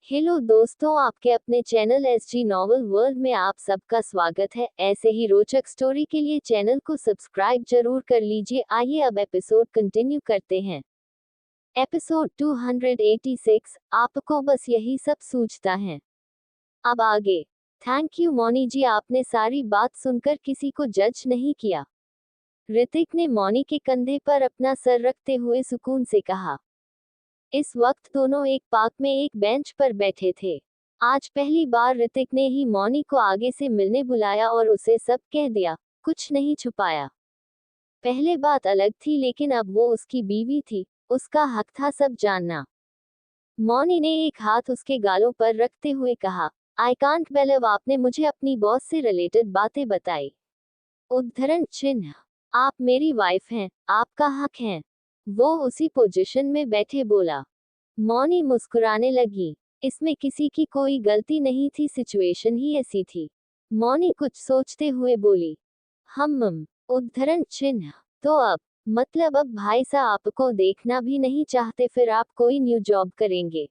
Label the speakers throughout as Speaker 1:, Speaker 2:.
Speaker 1: Hello दोस्तों, आपके अपने चैनल एसजी नॉवल वर्ल्ड में आप सबका स्वागत है। ऐसे ही रोचक स्टोरी के लिए चैनल को सब्सक्राइब जरूर कर लीजिए। आइए अब एपिसोड कंटिन्यू करते हैं। एपिसोड 286, आपको बस यही सब सूझता है। अब आगे। थैंक यू मौनी जी, आपने सारी बात सुनकर किसी को जज नहीं किया। ऋतिक ने मौनी के कंधे पर अपना सर रखते हुए सुकून से कहा। इस वक्त दोनों एक पार्क में एक बेंच पर बैठे थे। आज पहली बार ऋतिक ने ही मौनी को आगे से मिलने बुलाया और उसे सब कह दिया, कुछ नहीं छुपाया। पहले बात अलग थी, लेकिन अब वो उसकी बीवी थी, उसका हक था सब जानना। मौनी ने एक हाथ उसके गालों पर रखते हुए कहा, आई कांट बिलीव आपने मुझे अपनी बॉस से रिलेटेड बातें बताई। उद्धरण चिन्ह। आप मेरी वाइफ हैं, आपका हक है। वो उसी पोजीशन में बैठे बोला। मौनी मुस्कुराने लगी। इसमें किसी की कोई गलती नहीं थी, सिचुएशन ही ऐसी थी। मौनी कुछ सोचते हुए बोली, उद्धरण चिन्ह। तो अब मतलब अब भाई साहब आपको देखना भी नहीं चाहते, फिर आप कोई न्यू जॉब करेंगे?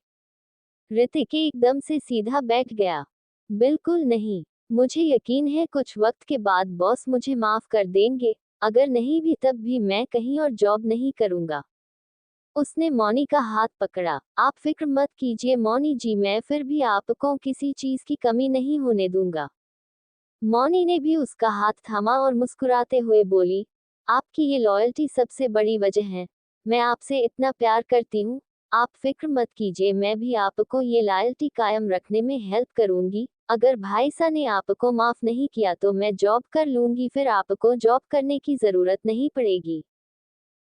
Speaker 1: ऋतिक एकदम से सीधा बैठ गया। बिल्कुल नहीं। मुझे यकीन है कुछ वक्त के बाद बॉस मुझे माफ कर देंगे, अगर नहीं भी तब भी मैं कहीं और जॉब नहीं करूंगा। उसने मौनी का हाथ पकड़ा। आप फिक्र मत कीजिए मौनी जी, मैं फिर भी आपको किसी चीज की कमी नहीं होने दूंगा। मौनी ने भी उसका हाथ थामा और मुस्कुराते हुए बोली, आपकी ये लॉयल्टी सबसे बड़ी वजह है। मैं आपसे इतना प्यार करती हूँ। आप फिक्र मत कीजिए, मैं भी आपको ये लॉयल्टी कायम रखने में हेल्प करूंगी। अगर भाई सा ने आपको माफ नहीं किया तो मैं जॉब कर लूंगी, फिर आपको जॉब करने की जरूरत नहीं पड़ेगी।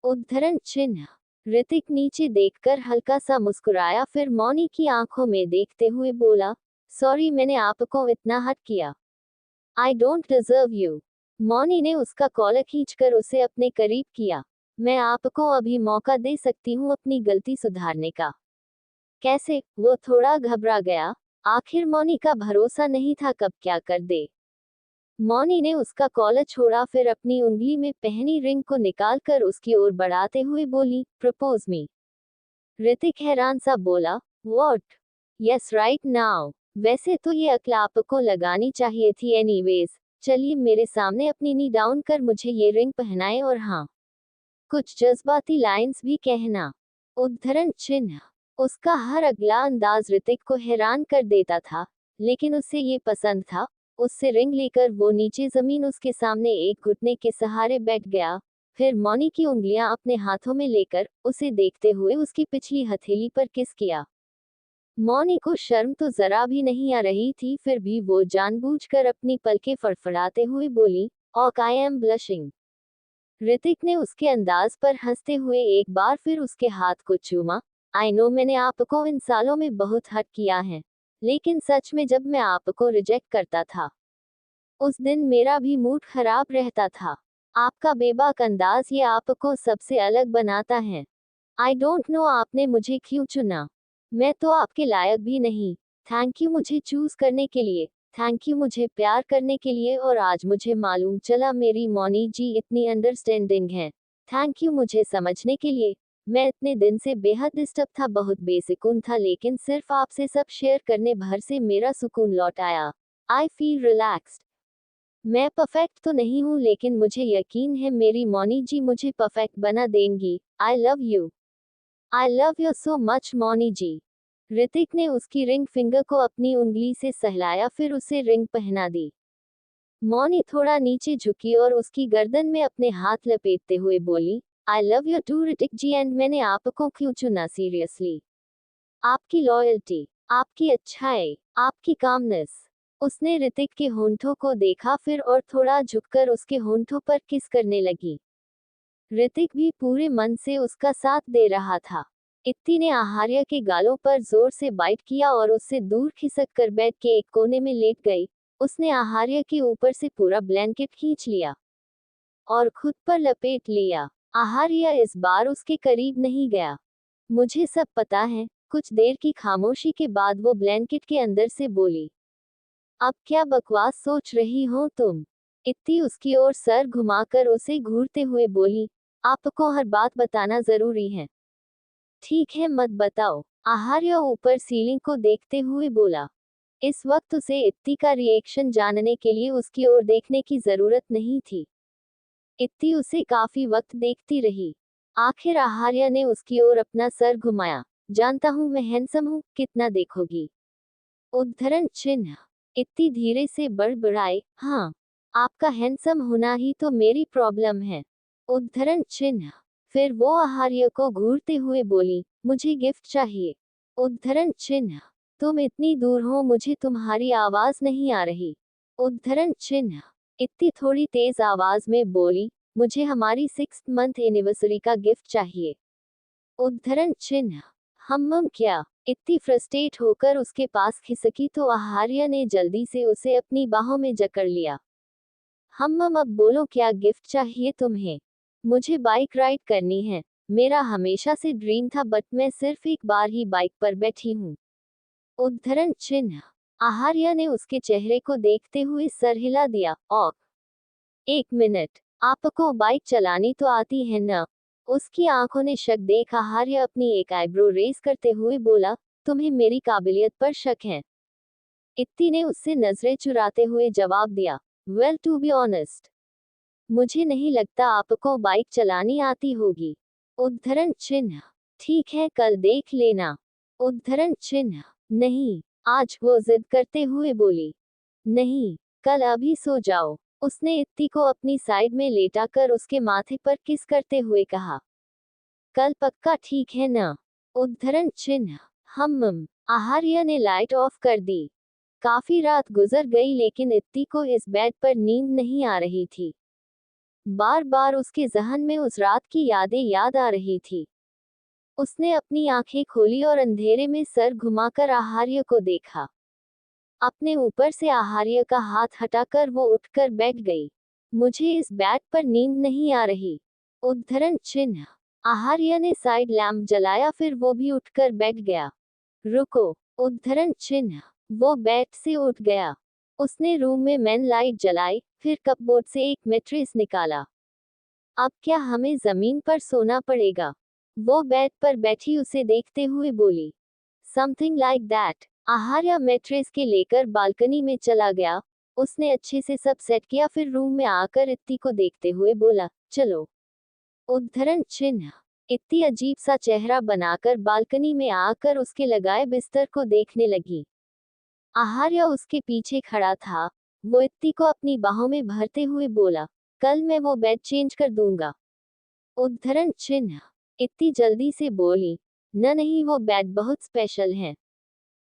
Speaker 1: उद्धरण चिन्ह। ऋतिक नीचे देखकर हल्का सा मुस्कुराया, फिर मौनी की आंखों में देखते हुए बोला, सॉरी मैंने आपको इतना हर्ट किया। I don't deserve you. Mouni ने उसका कॉलर खींचकर उसे अपने करीब किया। मैं आपको अभी मौका दे सकती हूँ अपनी गलती सुधारने का। कैसे? वो थोड़ा घबरा गया। आखिर मौनी का भरोसा नहीं था कब क्या कर दे। मौनी ने उसका कॉलर छोड़ा, फिर अपनी उंगली में पहनी रिंग को निकालकर उसकी ओर बढ़ाते हुए बोली, प्रपोज मी। ऋतिक हैरान सा बोला, व्हाट? Yes right now. वैसे तो ये अक्ल आपको लगानी चाहिए थी एनीवेज। चलिए मेरे सामने अपनी नी डाउन कर मुझे ये रिंग पहनाए और हाँ, कुछ जज्बाती लाइंस भी कहना। उद्धरण चिन्ह। उसका हर अगला अंदाज ऋतिक को हैरान कर देता था, लेकिन उसे ये पसंद था। उससे रिंग लेकर वो नीचे जमीन उसके सामने एक घुटने के सहारे बैठ गया। फिर मौनी की उंगलियां अपने हाथों में लेकर उसे देखते हुए उसकी पिछली हथेली पर किस किया। मौनी को शर्म तो जरा भी नहीं आ रही थी, फिर भी वो जानबूझकर अपनी पलकें फड़फड़ाते हुए बोली, ऑक आई एम ब्लशिंग। ऋतिक ने उसके अंदाज पर हंसते हुए एक बार फिर उसके हाथ को चूमा। आई नो मैंने आपको इन सालों में बहुत हर्ट किया है, लेकिन सच में जब मैं आपको रिजेक्ट करता था उस दिन मेरा भी मूड खराब रहता था। आपका बेबाक अंदाज ये आपको सबसे अलग बनाता है। आई डोंट नो आपने मुझे क्यों चुना। मैं तो आपके लायक भी नहीं। थैंक यू मुझे चूज करने के लिए। थैंक यू मुझे प्यार करने के लिए, और आज मुझे मालूम चला मेरी मौनी जी इतनी अंडरस्टैंडिंग है। थैंक यू मुझे समझने के लिए। मैं इतने दिन से बेहद डिस्टर्ब था, बहुत बेसुकून था, लेकिन सिर्फ आपसे सब शेयर करने भर से मेरा सुकून लौट आया। I feel relaxed. मैं परफेक्ट तो नहीं हूँ, लेकिन मुझे यकीन है मेरी मौनी जी मुझे परफेक्ट बना देंगी। I love you. I love you so much Mouni ji. Hrithik ने उसकी रिंग फिंगर को अपनी उंगली से सहलाया, फिर उसे रिंग पहना दी। मौनी थोड़ा नीचे झुकी और उसकी गर्दन में अपने हाथ लपेटते हुए बोली, I love you too Hrithik ji, and मैंने आपको क्यों चुना सीरियसली? आपकी लॉयल्टी, आपकी अच्छाई, आपकी कामनेस। उसने ऋतिक के होंठों को देखा, फिर और थोड़ा झुककर उसके होंठों पर किस करने लगी। ऋतिक भी पूरे मन से उसका साथ दे रहा था। इत्ती ने आहार्य के गालों पर जोर से बाइट किया और उससे दूर खिसक कर बेड के एक कोने में लेट गई। उसने आहार्य के ऊपर से पूरा ब्लैंकेट खींच लिया और खुद पर लपेट लिया। आहार्य इस बार उसके करीब नहीं गया। मुझे सब पता है। कुछ देर की खामोशी के बाद वो ब्लैंकेट के अंदर से बोली, अब क्या बकवास सोच रही हो तुम? इत्ती उसकी ओर सर घुमाकर उसे घूरते हुए बोली, आपको हर बात बताना जरूरी है। ठीक है मत बताओ, आहार्य ऊपर सीलिंग को देखते हुए बोला। इस वक्त उसे इत्ती का रिएक्शन जानने के लिए उसकी ओर देखने की जरूरत नहीं थी। इत्ती उसे काफी वक्त देखती रही। आखिर आहार्य ने उसकी ओर अपना सर घुमाया। जानता हूँ मैं हैंडसम हूँ, कितना देखोगी? उद्धरण चिन्ह। इत्ती धीरे से बड़बड़ाए, हाँ, आपका हैंडसम होना ही तो मेरी प्रॉब्लम है। उद्धरण चिन्ह। फिर वो आहार्य को घूरते हुए बोली, मुझे गिफ्ट चाहिए। उद्धरण चिन्ह। तुम इतनी दूर हो, मुझे तुम्हारी आवाज नहीं आ रही। उद्धरण चिन्ह। इतनी थोड़ी तेज आवाज में बोली, मुझे हमारी 6th मंथ एनिवर्सरी का गिफ्ट चाहिए। उद्धरण चिन्ह। हम क्या? इतनी फ्रस्ट्रेट होकर उसके पास खिसकी तो आहार्य ने जल्दी से उसे अपनी बाहों में जकड़ लिया। हम अब बोलो, क्या गिफ्ट चाहिए तुम्हें? मुझे बाइक राइड करनी है। मेरा हमेशा से ड्रीम था, बट मैं सिर्फ एक बार ही बाइक पर बैठी हूँ। उद्धरण चिन्ह। आहार्य ने उसके चेहरे को देखते हुए सर हिला दिया। और 1 मिनट, आपको बाइक चलानी तो आती है ना? उसकी आंखों ने शक देख आहार्य अपनी एक आईब्रो रेस करते हुए बोला, तुम्हें मेरी काबिलियत पर शक है? इत्ती ने उससे नजरें चुराते हुए जवाब दिया, वेल टू बी ऑनेस्ट, मुझे नहीं लगता आपको बाइक चलानी आती होगी। उद्धरण चिन्ह। ठीक है, कल देख लेना। उद्धरण चिन्ह। नहीं, आज, वो जिद करते हुए बोली। नहीं, कल अभी सो जाओ। उसने इत्ती को अपनी साइड में लेटाकर उसके माथे पर किस करते हुए कहा। कल पक्का, ठीक है ना? उद्धरण चिन्ह। हम। आहार्य ने लाइट ऑफ कर दी। काफी रात गुजर गई लेकिन इत्ती को इस बेड पर नींद नहीं आ रही थी। बार बार उसके जहन में उस रात की यादें याद आ रही थी। उसने अपनी आंखें खोली और अंधेरे में सर घुमाकर आहार्य को देखा। अपने ऊपर से आहार्य का हाथ हटाकर वो उठकर बैठ गई। मुझे इस बेड पर नींद नहीं आ रही। उद्धरण चिन्ह। आहार्य ने साइड लैंप जलाया, फिर वो भी उठकर बैठ गया। रुको। उद्धरण चिन्ह। वो बेड से उठ गया। उसने रूम में मेन लाइट जलाई, फिर कपबोर्ड से एक मैट्रेस निकाला। अब क्या हमें जमीन पर सोना पड़ेगा? वो बेड पर बैठी उसे देखते हुए बोली। Something like that. आहार्य मैट्रेस के लेकर बालकनी में चला गया। उसने अच्छे से सब सेट किया, फिर रूम में आकर इत्ती को देखते हुए बोला, चलो। उद्धरण चिन्ह। इत्ती अजीब सा चेहरा बनाकर बालकनी में आकर उसके लगाए बिस्तर को देखने लगी। आहार्य उसके पीछे खड़ा था। वो इत्ती को अपनी बाहों में भरते हुए बोला, कल मैं वो बेड चेंज कर दूंगा। उद्धरण चिन्ह। इत्ती जल्दी से बोली, न नहीं, वो बेड बहुत स्पेशल है।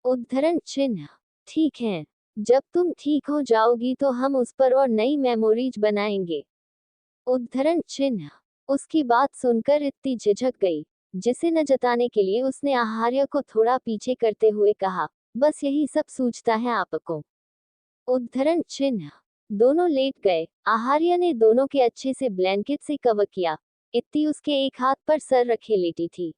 Speaker 1: उद्धरण चिन्ह। ठीक है, जब तुम ठीक हो जाओगी तो हम उस पर और नई मेमोरीज बनाएंगे। उद्धरण चिन्ह। उसकी बात सुनकर इत्ती झिझक गई, जिसे न जताने के लिए उसने आहार्य को थोड़ा पीछे करते हुए कहा, बस यही सब सूझता है आपको। उद्धरण चिन्ह। दोनों लेट गए। आहार्य ने दोनों के अच्छे से ब्लैंकेट से कवर किया। इत्ती उसके एक हाथ पर सर रखे लेटी थी।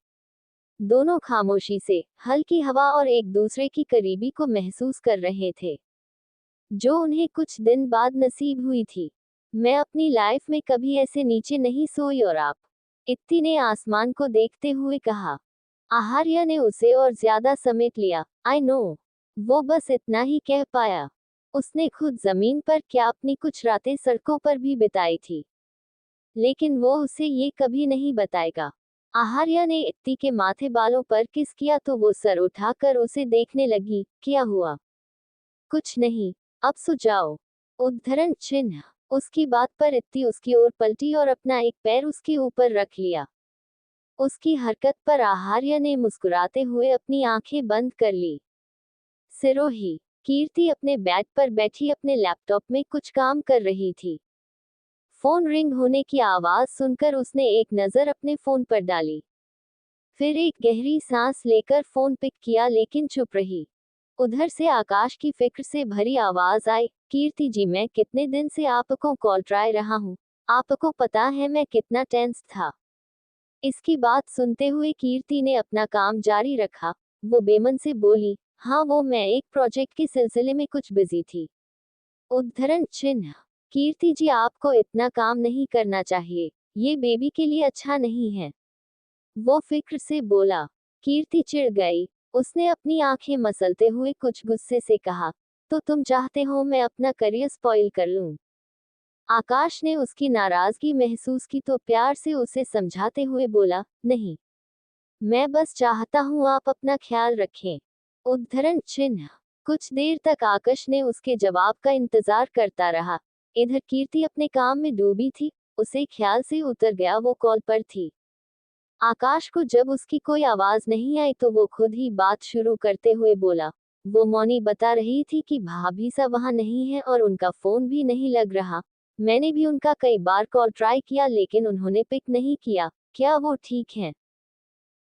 Speaker 1: दोनों खामोशी से, हल्की हवा और एक दूसरे की करीबी को महसूस कर रहे थे, जो उन्हें कुछ दिन बाद नसीब हुई थी। मैं अपनी लाइफ में कभी ऐसे नीचे नहीं सोई, और आप? इत्ती ने आसमान को देखते हुए कहा। आहार्य ने उसे और ज्यादा समेट लिया। I know. वो बस इतना ही कह पाया। उसने खुद जमीन पर क्या अपनी कुछ रातें सड़कों पर भी बिताई थी, लेकिन वो उसे ये कभी नहीं बताएगा। आहार्य ने इत्ती के माथे बालों पर किस किया तो वो सर उठाकर उसे देखने लगी। क्या हुआ? कुछ नहीं, अब सो जाओ। उद्धरण चिन्ह। उसकी बात पर इत्ती उसकी ओर पलटी और अपना एक पैर उसके ऊपर रख लिया। उसकी हरकत पर आहार्य ने मुस्कुराते हुए अपनी आंखें बंद कर ली। सिरोही। कीर्ति अपने बेड पर बैठी अपने लैपटॉप में कुछ काम कर रही थी। फोन रिंग होने की आवाज सुनकर उसने एक नजर अपने फोन पर डाली, फिर एक गहरी सांस लेकर फोन पिक किया लेकिन चुप रही। उधर से आकाश की फिक्र से भरी आवाज आई, कीर्ति जी, मैं कितने दिन से आपको कॉल ट्राई रहा हूँ। आपको पता है मैं कितना टेंस था। इसकी बात सुनते हुए कीर्ति ने अपना काम जारी रखा। वो बेमन से बोली, हाँ, वो मैं एक प्रोजेक्ट के सिलसिले में कुछ बिजी थी। उद्धरण चिन्ह। कीर्ति जी, आपको इतना काम नहीं करना चाहिए, ये बेबी के लिए अच्छा नहीं है। वो फिक्र से बोला। कीर्ति चिढ़ गई। उसने अपनी आंखें मसलते हुए कुछ गुस्से से कहा, तो तुम चाहते हो मैं अपना करियर स्पॉइल कर लूं? आकाश ने उसकी नाराजगी महसूस की तो प्यार से उसे समझाते हुए बोला, नहीं, मैं बस चाहता हूं आप अपना ख्याल रखें। उद्धरण चिन्ह। कुछ देर तक आकाश ने उसके जवाब का इंतजार करता रहा। इधर कीर्ति अपने काम में डूबी थी। उसे ख्याल से उतर गया वो कॉल पर थी। आकाश को जब उसकी कोई आवाज नहीं आई तो वो खुद ही बात शुरू करते हुए बोला, वो मौनी बता रही थी कि भाभी सा वहां नहीं है और उनका फोन भी नहीं लग रहा। मैंने भी उनका कई बार कॉल ट्राई किया लेकिन उन्होंने पिक नहीं किया। क्या वो ठीक है?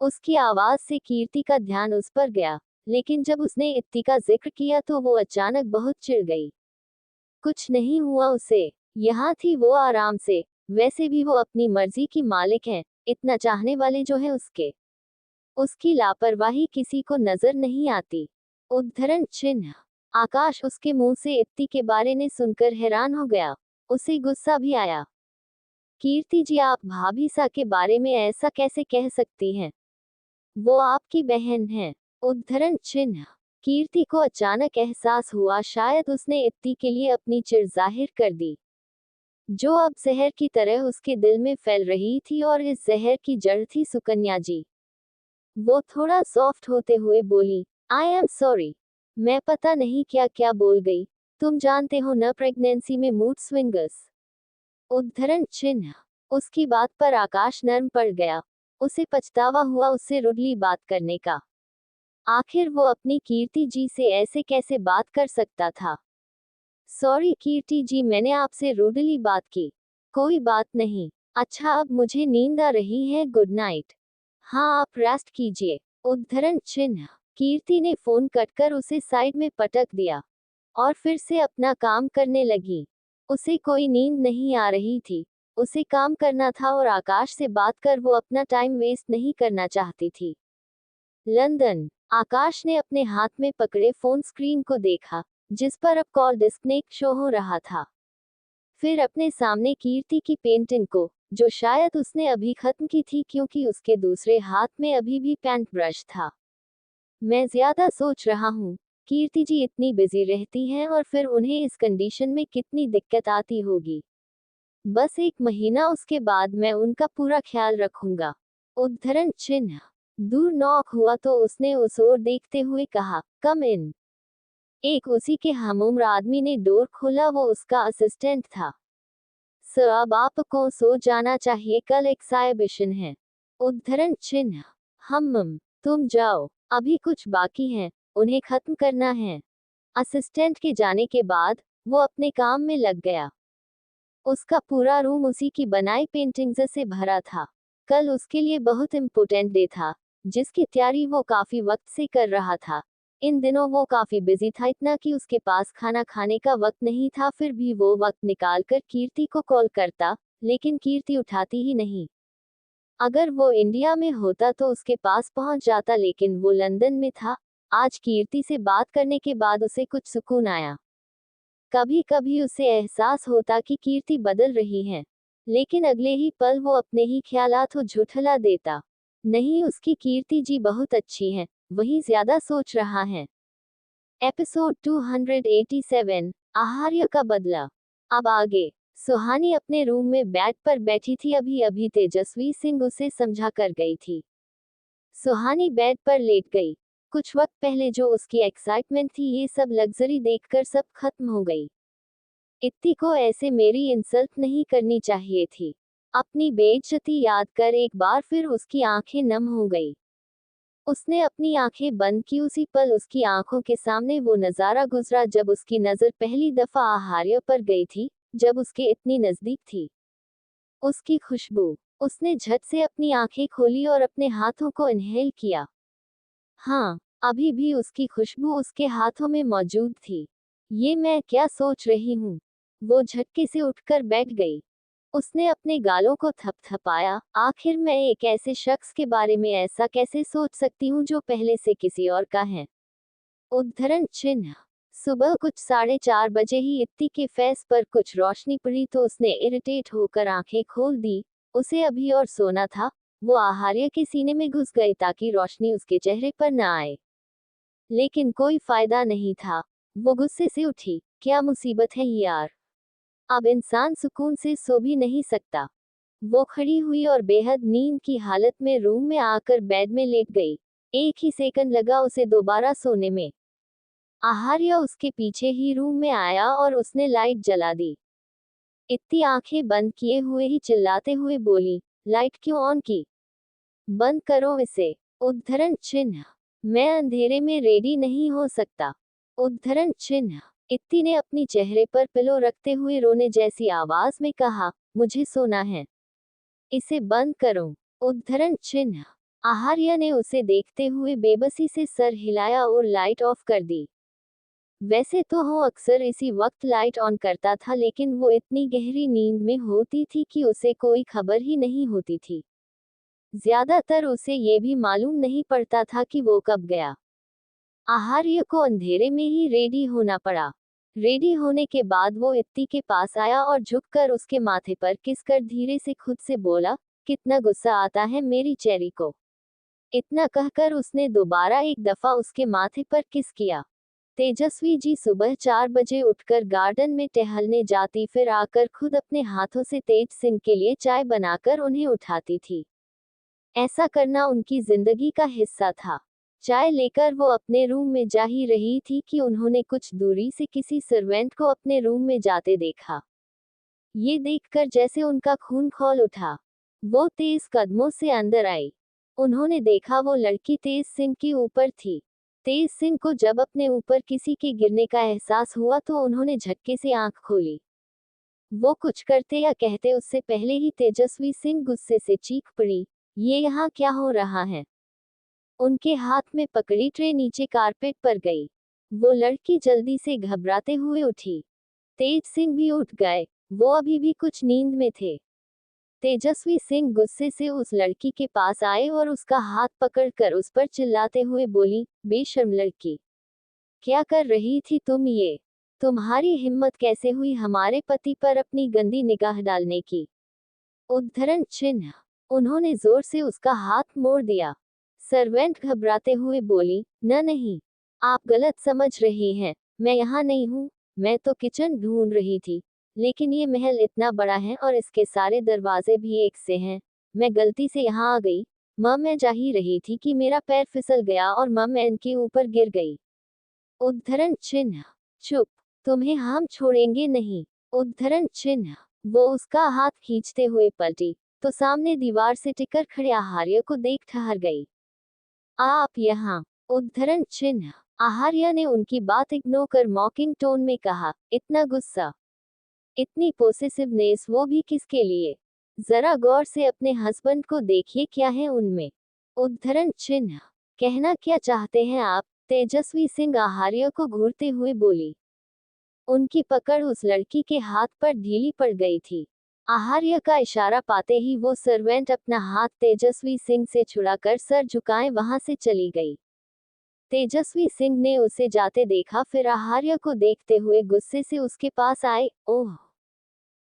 Speaker 1: उसकी आवाज से कीर्ति का ध्यान उस पर गया, लेकिन जब उसने इत्ती का जिक्र किया तो वो अचानक बहुत चिढ़ गई। कुछ नहीं हुआ उसे। यहाँ थी वो आराम से। वैसे भी वो अपनी मर्जी की मालिक है। इतना चाहने वाले जो है उसके। उसकी लापरवाही किसी को नजर नहीं आती। उद्धरण चिन्ह। आकाश उसके मुंह से इत्ती के बारे में सुनकर हैरान हो गया। उसे गुस्सा भी आया। कीर्ति जी, आप भाभी सा के बारे में ऐसा कैसे कह सकती हैं? वो आपकी बहन है। उद्धरण चिन्ह। कीर्ति को अचानक एहसास हुआ शायद उसने इत्ती के लिए अपनी चिढ़ जाहिर कर दी, जो अब जहर की तरह उसके दिल में फैल रही थी, और इस जहर की जड़ थी सुकन्या जी। वो थोड़ा सॉफ्ट होते हुए बोली, आई एम सॉरी, मैं पता नहीं क्या क्या बोल गई। तुम जानते हो न, प्रेगनेंसी में मूड स्विंगर्स। उद्धरण चिन्ह। उसकी बात पर आकाश नर्म पड़ गया। उसे पछतावा हुआ उससे रुडली बात करने का। आखिर वो अपनी कीर्ति जी से ऐसे कैसे बात कर सकता था? सॉरी कीर्ति जी, मैंने आपसे रूडली बात की। कोई बात नहीं। अच्छा, अब मुझे नींद आ रही है, गुड नाइट। हाँ, आप रेस्ट कीजिए। उद्धरण चिन्ह। कीर्ति ने फोन कटकर उसे साइड में पटक दिया और फिर से अपना काम करने लगी। उसे कोई नींद नहीं आ रही थी। उसे काम करना था और आकाश से बात कर वो अपना टाइम वेस्ट नहीं करना चाहती थी। लंदन। आकाश ने अपने हाथ में पकड़े फोन स्क्रीन को देखा, जिस पर अब कॉल डिस्कनेक्ट शो हो रहा था। फिर अपने सामने कीर्ति की पेंटिंग को, जो शायद उसने अभी खत्म की थी क्योंकि उसके दूसरे हाथ में अभी भी पेंट ब्रश था। मैं ज्यादा सोच रहा हूँ, कीर्ति जी इतनी बिजी रहती हैं और फिर उन्हें इस कंडीशन में कितनी दिक्कत आती होगी। बस 1 महीना, उसके बाद मैं उनका पूरा ख्याल रखूंगा। उद्धरण चिन्ह। दूर नॉक हुआ तो उसने उस ओर देखते हुए कहा, कम इन। एक उसी के हमउम्र आदमी ने डोर खोला। वो उसका असिस्टेंट था। सर, अब आपको सो जाना चाहिए, कल एक्साइबिशन है। उद्धरण चिन्ह। तुम जाओ, अभी कुछ बाकी है, उन्हें खत्म करना है। असिस्टेंट के जाने के बाद वो अपने काम में लग गया। उसका पूरा रूम उसी की बनाई पेंटिंग्स से भरा था। कल उसके लिए बहुत इम्पोर्टेंट डे था, जिसकी तैयारी वो काफी वक्त से कर रहा था। इन दिनों वो काफी बिजी था, इतना कि उसके पास खाना खाने का वक्त नहीं था। फिर भी वो वक्त निकालकर कीर्ति को कॉल करता, लेकिन कीर्ति उठाती ही नहीं। अगर वो इंडिया में होता तो उसके पास पहुंच जाता, लेकिन वो लंदन में था। आज कीर्ति से बात करने के बाद उसे कुछ सुकून आया। कभी कभी उसे एहसास होता कि कीर्ति बदल रही है, लेकिन अगले ही पल वो अपने ही ख्यालात को झुठला देता। नहीं, उसकी कीर्ति जी बहुत अच्छी है, वही ज्यादा सोच रहा है। एपिसोड 287, आहार्य का बदला। अब आगे। सुहानी अपने रूम में बेड पर बैठी थी। अभी अभी तेजस्वी सिंह उसे समझा कर गई थी। सुहानी बेड पर लेट गई। कुछ वक्त पहले जो उसकी एक्साइटमेंट थी, ये सब लग्जरी देखकर सब खत्म हो गई। इत्ती को ऐसे मेरी इंसल्ट नहीं करनी चाहिए थी। अपनी बेइज्जती याद कर एक बार फिर उसकी आंखें नम हो गई। उसने अपनी आंखें बंद की। उसी पल उसकी आंखों के सामने वो नजारा गुजरा जब उसकी नजर पहली दफा आहार्य पर गई थी, जब उसके इतनी नजदीक थी। उसकी खुशबू। उसने झट से अपनी आंखें खोली और अपने हाथों को इनहेल किया। हाँ, अभी भी उसकी खुशबू उसके हाथों में मौजूद थी। ये मैं क्या सोच रही हूँ? वो झटके से उठकर बैठ गई। उसने अपने गालों को थपथपाया। आखिर मैं एक ऐसे शख्स के बारे में ऐसा कैसे सोच सकती हूँ जो पहले से किसी और का है? उद्धरण चिन्ह। सुबह कुछ 4:30 बजे ही इत्ती के फेस पर कुछ रोशनी पड़ी तो उसने इरिटेट होकर आंखें खोल दी। उसे अभी और सोना था। वो आहार्य के सीने में घुस गए ताकि रोशनी उसके चेहरे पर न आए। लेकिन कोई फायदा नहीं था। वो गुस्से से उठी। क्या मुसीबत है यार, अब इंसान सुकून से सो भी नहीं सकता। वो खड़ी हुई और बेहद नींद की हालत में रूम में आकर बेड में लेट गई। एक ही सेकंड लगा उसे दोबारा सोने में। आहार्य उसके पीछे ही रूम में आया और उसने लाइट जला दी। इत्ती आंखें बंद किए हुए ही चिल्लाते हुए बोली, लाइट क्यों ऑन की? बंद करो इसे। उद्धरण चिन्ह। मैं अंधेरे में रेडी नहीं हो सकता। उद्धरण चिन्ह। इत्ती ने अपनी चेहरे पर पिलो रखते हुए रोने जैसी आवाज में कहा, मुझे सोना है, इसे बंद करो। उद्धरण चिन्ह। आहार्य ने उसे देखते हुए बेबसी से सर हिलाया और लाइट ऑफ कर दी। वैसे तो वो अक्सर इसी वक्त लाइट ऑन करता था, लेकिन वो इतनी गहरी नींद में होती थी कि उसे कोई खबर ही नहीं होती थी। ज्यादातर उसे ये भी मालूम नहीं पड़ता था कि वो कब गया। आहार्य को अंधेरे में ही रेडी होना पड़ा। रेडी होने के बाद वो इत्ती के पास आया और झुककर उसके माथे पर किस कर धीरे से खुद से बोला, कितना गुस्सा आता है मेरी चेरी को। इतना कहकर उसने दोबारा एक दफा उसके माथे पर किस किया। तेजस्वी जी सुबह 4 बजे उठकर गार्डन में टहलने जाती, फिर आकर खुद अपने हाथों से तेज सिंह के लिए चाय बनाकर उन्हें उठाती थी। ऐसा करना उनकी जिंदगी का हिस्सा था। चाय लेकर वो अपने रूम में जा ही रही थी कि उन्होंने कुछ दूरी से किसी सर्वेंट को अपने रूम में जाते देखा। ये देखकर जैसे उनका खून खौल उठा। वो तेज कदमों से अंदर आई। उन्होंने देखा वो लड़की तेज सिंह के ऊपर थी। तेज सिंह को जब अपने ऊपर किसी के गिरने का एहसास हुआ तो उन्होंने झटके से आंख खोली। वो कुछ करते या कहते उससे पहले ही तेजस्वी सिंह गुस्से से चीख पड़ी, ये यहाँ क्या हो रहा है? उनके हाथ में पकड़ी ट्रे नीचे कारपेट पर गई। वो लड़की जल्दी से घबराते हुए उठी। तेज सिंह भी उठ गए। वो अभी भी कुछ नींद में थे। तेजस्वी सिंह गुस्से से उस लड़की के पास आए और उसका हाथ पकड़कर उस पर चिल्लाते हुए बोली, बेशर्म लड़की, क्या कर रही थी तुम ये? तुम्हारी हिम्मत कैसे हुई हमारे पति पर अपनी गंदी निगाह डालने की? उद्धरण चिन्ह। उन्होंने जोर से उसका हाथ मोड़ दिया। सर्वेंट घबराते हुए बोली, न नहीं, आप गलत समझ रही हैं, मैं यहाँ नहीं हूँ, मैं तो किचन ढूंढ रही थी, लेकिन ये महल इतना बड़ा है और इसके सारे दरवाजे भी एक से हैं, मैं गलती से यहाँ आ गई। मैं जा ही रही थी कि मेरा पैर फिसल गया और मैं इनके ऊपर गिर गई। उद्धरण चिन्ह। चुप, तुम्हें हम छोड़ेंगे नहीं। उद्धरण चिन्ह। वो उसका हाथ खींचते हुए पलटी तो सामने दीवार से टिकर खड़े आहार्य को देख ठहर गई। आप यहाँ? उद्धरण चिन्ह। आहार्य ने उनकी बात इग्नोर कर मॉकिंग टोन में कहा, इतना गुस्सा, इतनी पोसेसिवनेस, वो भी किसके लिए? जरा गौर से अपने हस्बैंड को देखिए, क्या है उनमें? उद्धरण चिन्ह। कहना क्या चाहते हैं आप? तेजस्वी सिंह आहार्य को घूरते हुए बोली। उनकी पकड़ उस लड़की के हाथ पर ढीली पड़ गई थी। आहार्य का इशारा पाते ही वो सर्वेंट अपना हाथ तेजस्वी सिंह से छुड़ाकर सर झुकाए वहां से चली गई। तेजस्वी सिंह ने उसे जाते देखा, फिर आहार्य को देखते हुए गुस्से से उसके पास आए। ओह,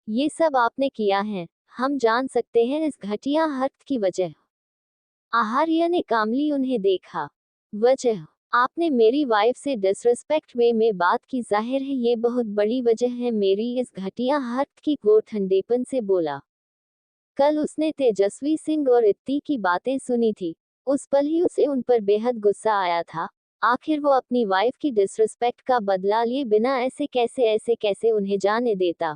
Speaker 1: ये सब आपने किया है, हम जान सकते हैं इस घटिया हरकत की वजह? आहार्य ने कामली उन्हें देखा। वजह? आपने मेरी वाइफ से डिसरिस्पेक्ट वे में बात की, जाहिर है ये बहुत बड़ी वजह है मेरी इस घटिया हरकत की, वो ठंडेपन से बोला। कल उसने तेजस्वी सिंह और इत्ती की बातें सुनी थी। उस पल ही उसे उन पर बेहद गुस्सा आया था। आखिर वो अपनी वाइफ की डिसरिस्पेक्ट का बदला लिए बिना ऐसे कैसे उन्हें जाने देता?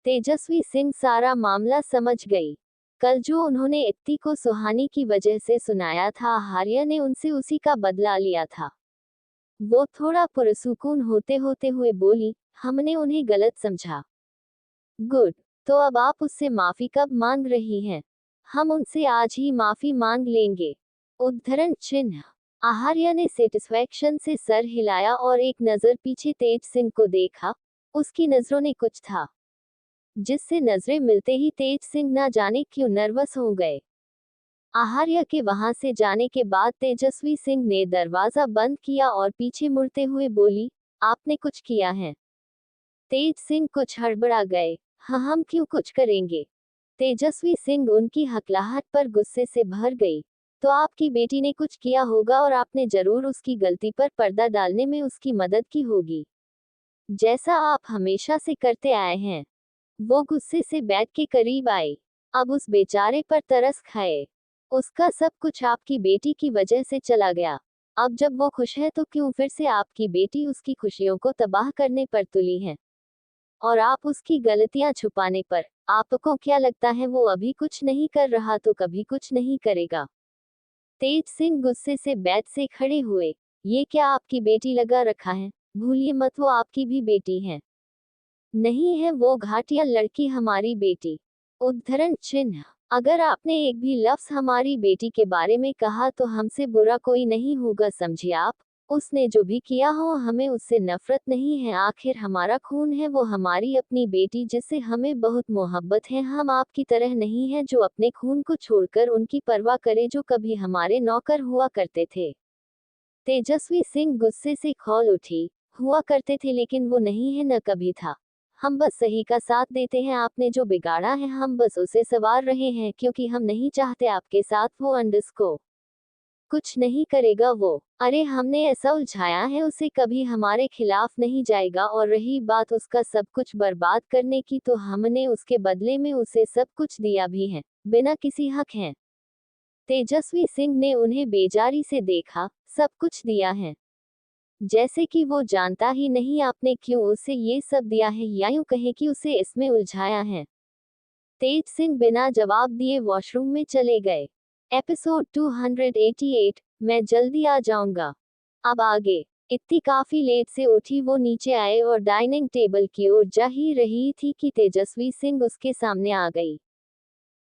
Speaker 1: तेजस्वी सिंह सारा मामला समझ गई। कल जो उन्होंने इत्ती को सुहानी की वजह से सुनाया था, आहार्य ने उनसे उसी का बदला लिया था। वो थोड़ा पुरसुकून होते होते हुए बोली, हमने उन्हें गलत समझा। गुड, तो अब आप उससे माफी कब मांग रही हैं? हम उनसे आज ही माफी मांग लेंगे। उद्धरण चिन्ह। आहार्य ने सेटिस्फैक्शन से सर हिलाया और एक नजर पीछे तेज सिंह को देखा। उसकी नजरों ने कुछ था जिससे नजरें मिलते ही तेज सिंह ना जाने क्यों नर्वस हो गए। आहार्य के वहां से जाने के बाद तेजस्वी सिंह ने दरवाजा बंद किया और पीछे मुड़ते हुए बोली, आपने कुछ किया है? तेज सिंह कुछ हड़बड़ा गए। हाँ, हम क्यों कुछ करेंगे? तेजस्वी सिंह उनकी हकलाहट पर गुस्से से भर गई। तो आपकी बेटी ने कुछ किया होगा और आपने जरूर उसकी गलती पर पर्दा डालने में उसकी मदद की होगी, जैसा आप हमेशा से करते आए हैं। वो गुस्से से बेड के करीब आई। अब उस बेचारे पर तरस खाए। उसका सब कुछ आपकी बेटी की वजह से चला गया। अब जब वो खुश है तो क्यों फिर से आपकी बेटी उसकी खुशियों को तबाह करने पर तुली है? और आप उसकी गलतियां छुपाने पर। आपको क्या लगता है वो अभी कुछ नहीं कर रहा तो कभी कुछ नहीं करेगा? तेज सिंह गुस्से से बेड से खड़े हुए। ये क्या आपकी बेटी लगा रखा है? भूलिए मत वो आपकी भी बेटी है। नहीं है वो घाटिया लड़की हमारी बेटी। उद्धरण चिन्ह। अगर आपने एक भी लफ्ज हमारी बेटी के बारे में कहा तो हमसे बुरा कोई नहीं होगा, समझिए आप। उसने जो भी किया हो हमें उससे नफरत नहीं है, आखिर हमारा खून है, वो हमारी अपनी बेटी जिससे हमें बहुत मोहब्बत है। हम आपकी तरह नहीं है जो अपने खून को छोड़कर उनकी परवाह करे जो कभी हमारे नौकर हुआ करते थे। तेजस्वी सिंह गुस्से से खौल उठी। हुआ करते थे लेकिन वो नहीं है, न कभी था। हम बस सही का साथ देते हैं, आपने जो बिगाड़ा है हम बस उसे संवार रहे हैं क्योंकि हम नहीं चाहते आपके साथ वो अंडरस्को कुछ नहीं करेगा वो। अरे हमने ऐसा उलझाया है उसे कभी हमारे खिलाफ नहीं जाएगा, और रही बात उसका सब कुछ बर्बाद करने की तो हमने उसके बदले में उसे सब कुछ दिया भी है, बिना किसी हक है। तेजस्वी सिंह ने उन्हें बेजारी से देखा। सब कुछ दिया है? जैसे कि वो जानता ही नहीं आपने क्यों उसे ये सब दिया है, या यूं कहें कि उसे इसमें उलझाया है। तेज सिंह बिना जवाब दिए वॉशरूम में चले गए। एपिसोड 288। मैं जल्दी आ जाऊंगा। अब आगे। इत्ती काफी लेट से उठी वो नीचे आए और डाइनिंग टेबल की ओर जा ही रही थी कि तेजस्वी सिंह उसके सामने आ गई।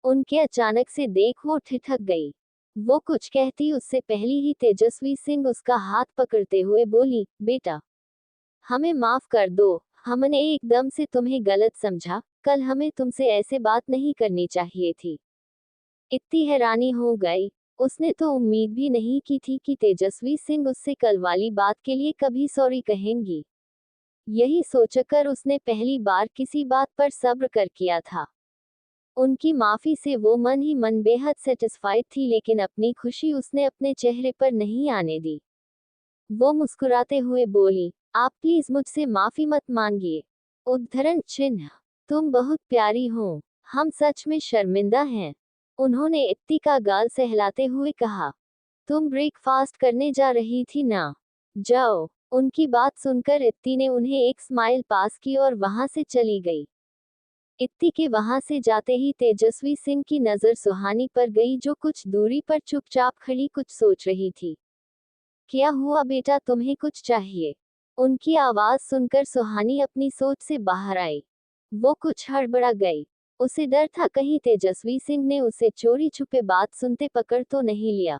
Speaker 1: उनके अचानक से देख वो ठिठक गई। वो कुछ कहती उससे पहले ही तेजस्वी सिंह उसका हाथ पकड़ते हुए बोली, बेटा, हमें माफ कर दो, हमने एकदम से तुम्हें गलत समझा, कल हमें तुमसे ऐसे बात नहीं करनी चाहिए थी। इतनी हैरानी हो गई। उसने तो उम्मीद भी नहीं की थी कि तेजस्वी सिंह उससे कल वाली बात के लिए कभी सॉरी कहेंगी। यही सोचकर उसने पहली बार किसी बात पर सब्र कर किया था। उनकी माफी से वो मन ही मन बेहद सेटिस्फाइड थी, लेकिन अपनी खुशी उसने अपने चेहरे पर नहीं आने दी। वो मुस्कुराते हुए बोली, आप प्लीज मुझसे माफी मत मांगिए। उद्धरण चिन्ह। तुम बहुत प्यारी हो। हम सच में शर्मिंदा हैं। उन्होंने इत्ती का गाल सहलाते हुए कहा। तुम ब्रेकफास्ट करने जा रही थी ना? जाओ। उनकी बात सुनकर इत्ती ने उन्हें एक स्माइल पास की और वहां से चली गई। इत्ती के वहां से जाते ही तेजस्वी सिंह की नजर सुहानी पर गई जो कुछ दूरी पर चुपचाप खड़ी कुछ सोच रही थी। क्या हुआ बेटा, तुम्हें कुछ चाहिए? उनकी आवाज सुनकर सुहानी अपनी सोच से बाहर आई। वो कुछ हड़बड़ा गई। उसे डर था कहीं तेजस्वी सिंह ने उसे चोरी छुपे बात सुनते पकड़ तो नहीं लिया।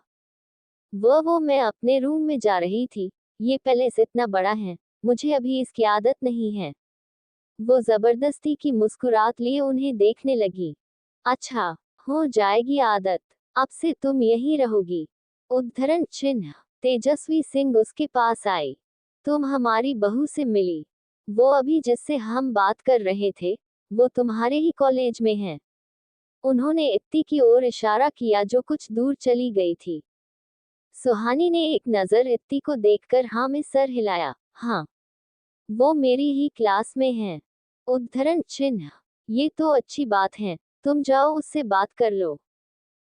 Speaker 1: वो मैं अपने रूम में जा रही थी। ये पैलेस इतना बड़ा है, मुझे अभी इसकी आदत नहीं है। वो जबरदस्ती की मुस्कुरात लिए उन्हें देखने लगी। अच्छा, हो जाएगी आदत। अब से तुम यहीं रहोगी। उद्धरण चिन्ह। तेजस्वी सिंह उसके पास आई। तुम हमारी बहू से मिली? वो अभी जिससे हम बात कर रहे थे, वो तुम्हारे ही कॉलेज में है। उन्होंने इत्ती की ओर इशारा किया जो कुछ दूर चली गई थी। सुहानी ने एक नजर इत्ती को देखकर हाँ में सर हिलाया। हाँ, वो मेरी ही क्लास में है। उद्धरण चिन्ह। ये तो अच्छी बात है, तुम जाओ उससे बात कर लो।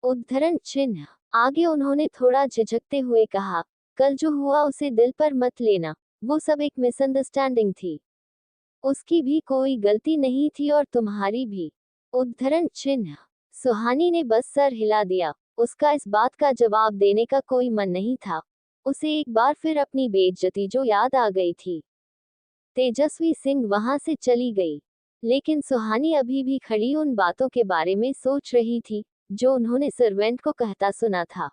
Speaker 1: उद्धरण चिन्ह। आगे उन्होंने थोड़ा झिझकते हुए कहा, कल जो हुआ उसे दिल पर मत लेना, वो सब एक मिसअंडरस्टैंडिंग थी। उसकी भी कोई गलती नहीं थी और तुम्हारी भी। उद्धरण चिन्ह। सुहानी ने बस सर हिला दिया। उसका इस बात का जवाब देने का कोई मन नहीं था। उसे एक बार फिर अपनी बेइज्जती जो याद आ गई थी। तेजस्वी सिंह वहां से चली गई। लेकिन सुहानी अभी भी खड़ी उन बातों के बारे में सोच रही थी जो उन्होंने सर्वेंट को कहता सुना था।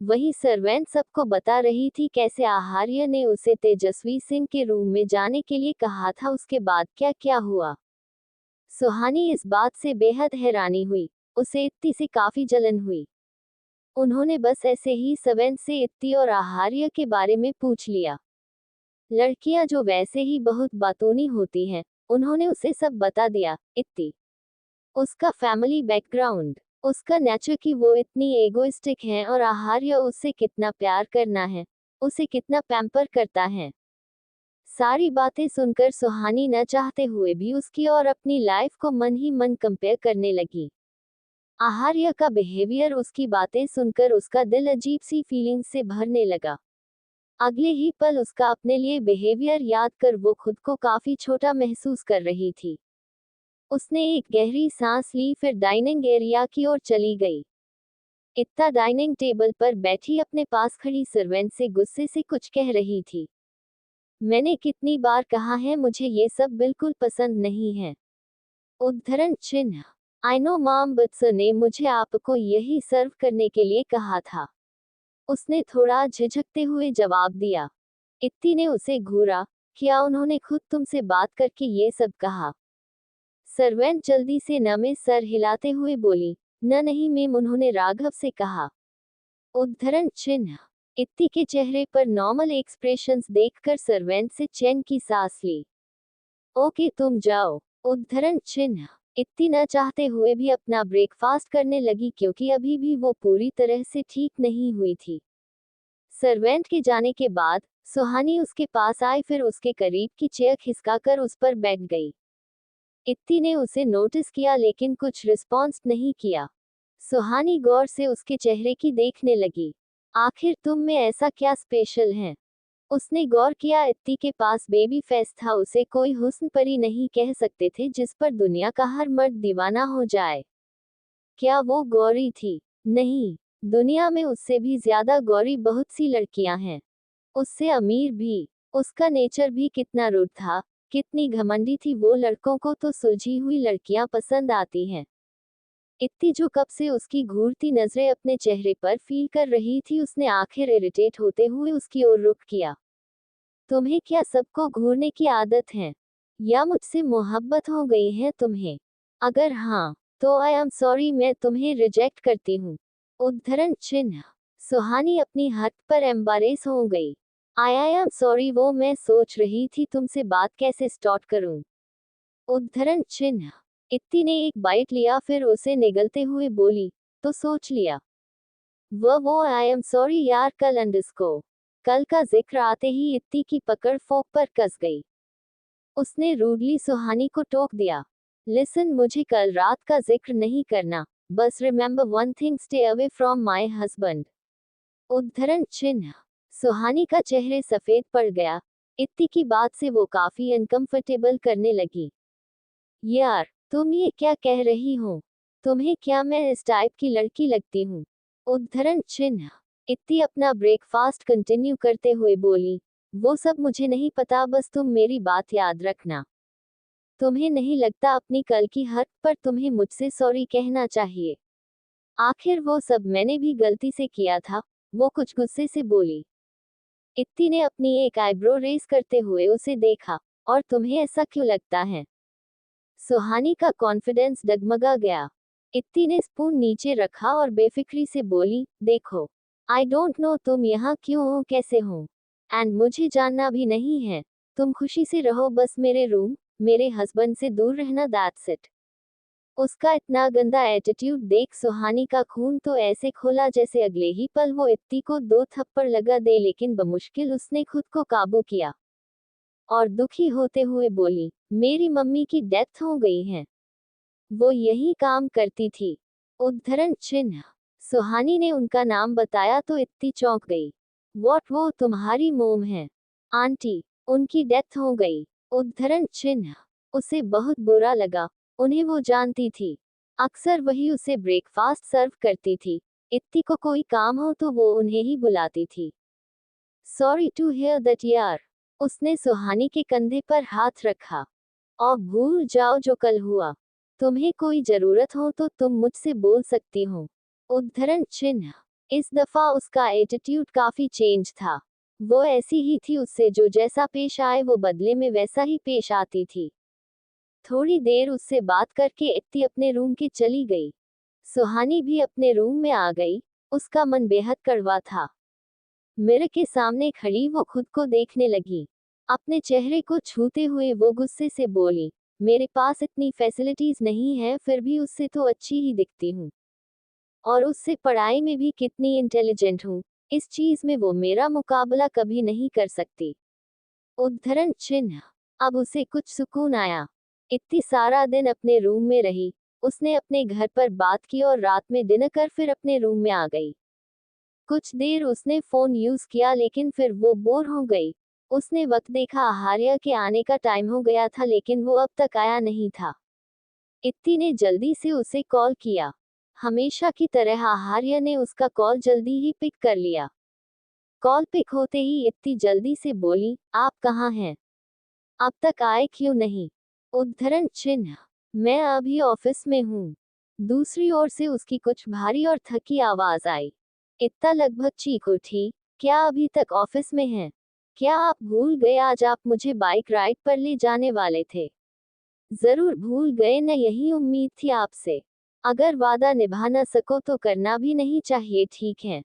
Speaker 1: वही सर्वेंट सबको बता रही थी कैसे आहार्य ने उसे तेजस्वी सिंह के रूम में जाने के लिए कहा था, उसके बाद क्या क्या हुआ। सुहानी इस बात से बेहद हैरानी हुई। उसे इत्ती से काफी जलन हुई। उन्होंने बस ऐसे ही सर्वेंट से इत्ती और आहार्य के बारे में पूछ लिया। लड़कियां जो वैसे ही बहुत बातूनी होती हैं, उन्होंने उसे सब बता दिया। इत्ती उसका फैमिली बैकग्राउंड, उसका नेचर कि वो इतनी एगोइस्टिक है और आहार्य उससे कितना प्यार करना है, उसे कितना पैम्पर करता है। सारी बातें सुनकर सुहानी न चाहते हुए भी उसकी और अपनी लाइफ को मन ही मन कंपेयर करने लगी। आहार्य का बिहेवियर, उसकी बातें सुनकर उसका दिल अजीब सी फीलिंग से भरने लगा। अगले ही पल उसका अपने लिए बिहेवियर याद कर वो खुद को काफी छोटा महसूस कर रही थी। उसने एक गहरी सांस ली, फिर डाइनिंग एरिया की ओर चली गई। इत्ता डाइनिंग टेबल पर बैठी अपने पास खड़ी सर्वेंट से गुस्से से कुछ कह रही थी। मैंने कितनी बार कहा है, मुझे ये सब बिल्कुल पसंद नहीं है। उद्धरण चिन्ह। I know mom, but sir ने मुझे आपको यही सर्व करने के लिए कहा था। उसने थोड़ा झिझकते हुए जवाब दिया। इत्ती ने उसे घूरा। क्या उन्होंने खुद तुमसे बात करके ये सब कहा? सर्वेंट जल्दी से न में सर हिलाते हुए बोली, न नहीं मैम, उन्होंने राघव से कहा। उद्धरण चिन्ह। इत्ती के चेहरे पर नॉर्मल एक्सप्रेशंस देखकर सर्वेंट से चैन की सांस ली। ओके, तुम जाओ। उद्धरण चिन्ह। इत्ती न चाहते हुए भी अपना ब्रेकफास्ट करने लगी, क्योंकि अभी भी वो पूरी तरह से ठीक नहीं हुई थी। सर्वेंट के जाने के बाद सुहानी उसके पास आई, फिर उसके करीब की चेयर खिसकाकर उस पर बैठ गई। इत्ती ने उसे नोटिस किया लेकिन कुछ रिस्पॉन्स नहीं किया। सुहानी गौर से उसके चेहरे की देखने लगी। आखिर तुम में ऐसा क्या स्पेशल है? उसने गौर किया, इत्ती के पास बेबी फेस था, उसे कोई हुस्न परी नहीं कह सकते थे जिस पर दुनिया का हर मर्द दीवाना हो जाए। क्या वो गौरी थी? नहीं, दुनिया में उससे भी ज्यादा गौरी बहुत सी लड़कियां हैं, उससे अमीर भी। उसका नेचर भी कितना रूड था, कितनी घमंडी थी। वो लड़कों को तो सुलझी हुई लड़कियां पसंद आती हैं। इत्ती जो कब से उसकी घूरती नजरें अपने चेहरे पर फील कर रही थी, उसने आखिर इरिटेट होते हुए उसकी ओर रुख किया। तुम्हें क्या सबको घूरने की आदत है, या मुझसे मोहब्बत हो गई है तुम्हें? अगर हाँ, तो आई एम सॉरी, मैं तुम्हें रिजेक्ट करती हूँ। उद्धरण चिन्ह। सुहानी अपनी हद पर एम्बारेस हो गई। आई एम सॉरी, वो मैं सोच रही थी तुमसे बात कैसे स्टार्ट करूं। उद्धरण चिन्ह। इत्ती ने एक बाइट लिया, फिर उसे निगलते हुए बोली, तो सोच लिया? वो आई एम सॉरी यार, कल का जिक्र आते ही इत्ती की पकड़ फोक पर कस गई। उसने रूडली सुहानी को टोक दिया। लिसन, मुझे कल रात का जिक्र नहीं करना, बस remember one thing, stay away from my husband. उद्धरण चिन्ह। सुहानी का चेहरे सफेद पड़ गया। इत्ती की बात से वो काफी अनकंफर्टेबल करने लगी। यार, तुम ये क्या कह रही हो? तुम्हें क्या मैं इस टाइप की लड़की लगती हूँ? उद्धरण चिन्ह। इत्ती अपना ब्रेकफास्ट कंटिन्यू करते हुए बोली, वो सब मुझे नहीं पता, बस तुम मेरी बात याद रखना। तुम्हें नहीं लगता अपनी कल की हद पर तुम्हें मुझसे सॉरी कहना चाहिए? आखिर वो सब मैंने भी गलती से किया था, वो कुछ गुस्से से बोली। इत्ती ने अपनी एक आईब्रो रेस करते हुए उसे देखा। और तुम्हें ऐसा क्यों लगता है? सुहानी का कॉन्फिडेंस डगमगा गया। इत्ती ने स्पून नीचे रखा और बेफिक्री से बोली, देखो, आई डोंट नो तुम यहाँ क्यों हो, कैसे हो, एंड मुझे जानना भी नहीं है। तुम खुशी से रहो, बस मेरे रूम, मेरे हस्बैंड से दूर रहना, दैट्स इट। उसका इतना गंदा एटीट्यूड देख सुहानी का खून तो ऐसे खोला जैसे अगले ही पल वो इत्ती को 2 थप्पड़ लगा दे, लेकिन बमुश्किल उसने खुद को काबू किया और दुखी होते हुए बोली, मेरी मम्मी की डेथ हो गई है। वो यही काम करती थी। उद्धरण चिन्ह। सुहानी ने उनका नाम बताया तो इत्ती चौंक गई। वॉट, वो तुम्हारी मोम है? आंटी, उनकी डेथ हो गई। उद्धरण चिन्ह। उसे बहुत बुरा लगा। उन्हें वो जानती थी। अक्सर वही उसे ब्रेकफास्ट सर्व करती थी। इत्ती को कोई काम हो तो वो उन्हें ही बुलाती थी। सॉरी टू हियर दैट यार। उसने सुहानी के कंधे पर हाथ रखा। और भूल जाओ जो कल हुआ। तुम्हें कोई जरूरत हो तो तुम मुझसे बोल सकती हो। उद्धरण चिन्ह। इस दफा उसका एटीट्यूड काफी चेंज था। वो ऐसी ही थी, उससे जो जैसा पेश आए वो बदले में वैसा ही पेश आती थी। थोड़ी देर उससे बात करके इत्ती अपने रूम के चली गई। सुहानी भी अपने रूम में आ गई। उसका मन बेहद कड़वा था। मिरर के सामने खड़ी वो खुद को देखने लगी। अपने चेहरे को छूते हुए वो गुस्से से बोली, मेरे पास इतनी फैसिलिटीज नहीं है, फिर भी उससे तो अच्छी ही दिखती हूँ। और उससे पढ़ाई में भी कितनी इंटेलिजेंट हूँ। इस चीज में वो मेरा मुकाबला कभी नहीं कर सकती। उद्धरण चिन्ह। अब उसे कुछ सुकून आया। इतनी सारा दिन अपने रूम में रही। उसने अपने घर पर बात की और रात में डिनर कर फिर अपने रूम में आ गई। कुछ देर उसने फोन यूज किया, लेकिन फिर वो बोर हो गई। उसने वक्त देखा, आहार्य के आने का टाइम हो गया था, लेकिन वो अब तक आया नहीं था। इत्ती ने जल्दी से उसे कॉल किया। हमेशा की तरह आहार्य ने उसका कॉल जल्दी ही पिक कर लिया। कॉल पिक होते ही इत्ती जल्दी से बोली, आप कहाँ हैं? अब तक आए क्यों नहीं? उद्धरण चिन्ह। मैं अभी ऑफिस में हूँ। दूसरी ओर से उसकी कुछ भारी और थकी आवाज आई। इत्ता लगभग चीख उठी, क्या अभी तक ऑफिस में हैं? क्या आप भूल गए, आज आप मुझे बाइक राइड पर ले जाने वाले थे? जरूर भूल गए न, यही उम्मीद थी आपसे। अगर वादा निभा न सको तो करना भी नहीं चाहिए, ठीक है?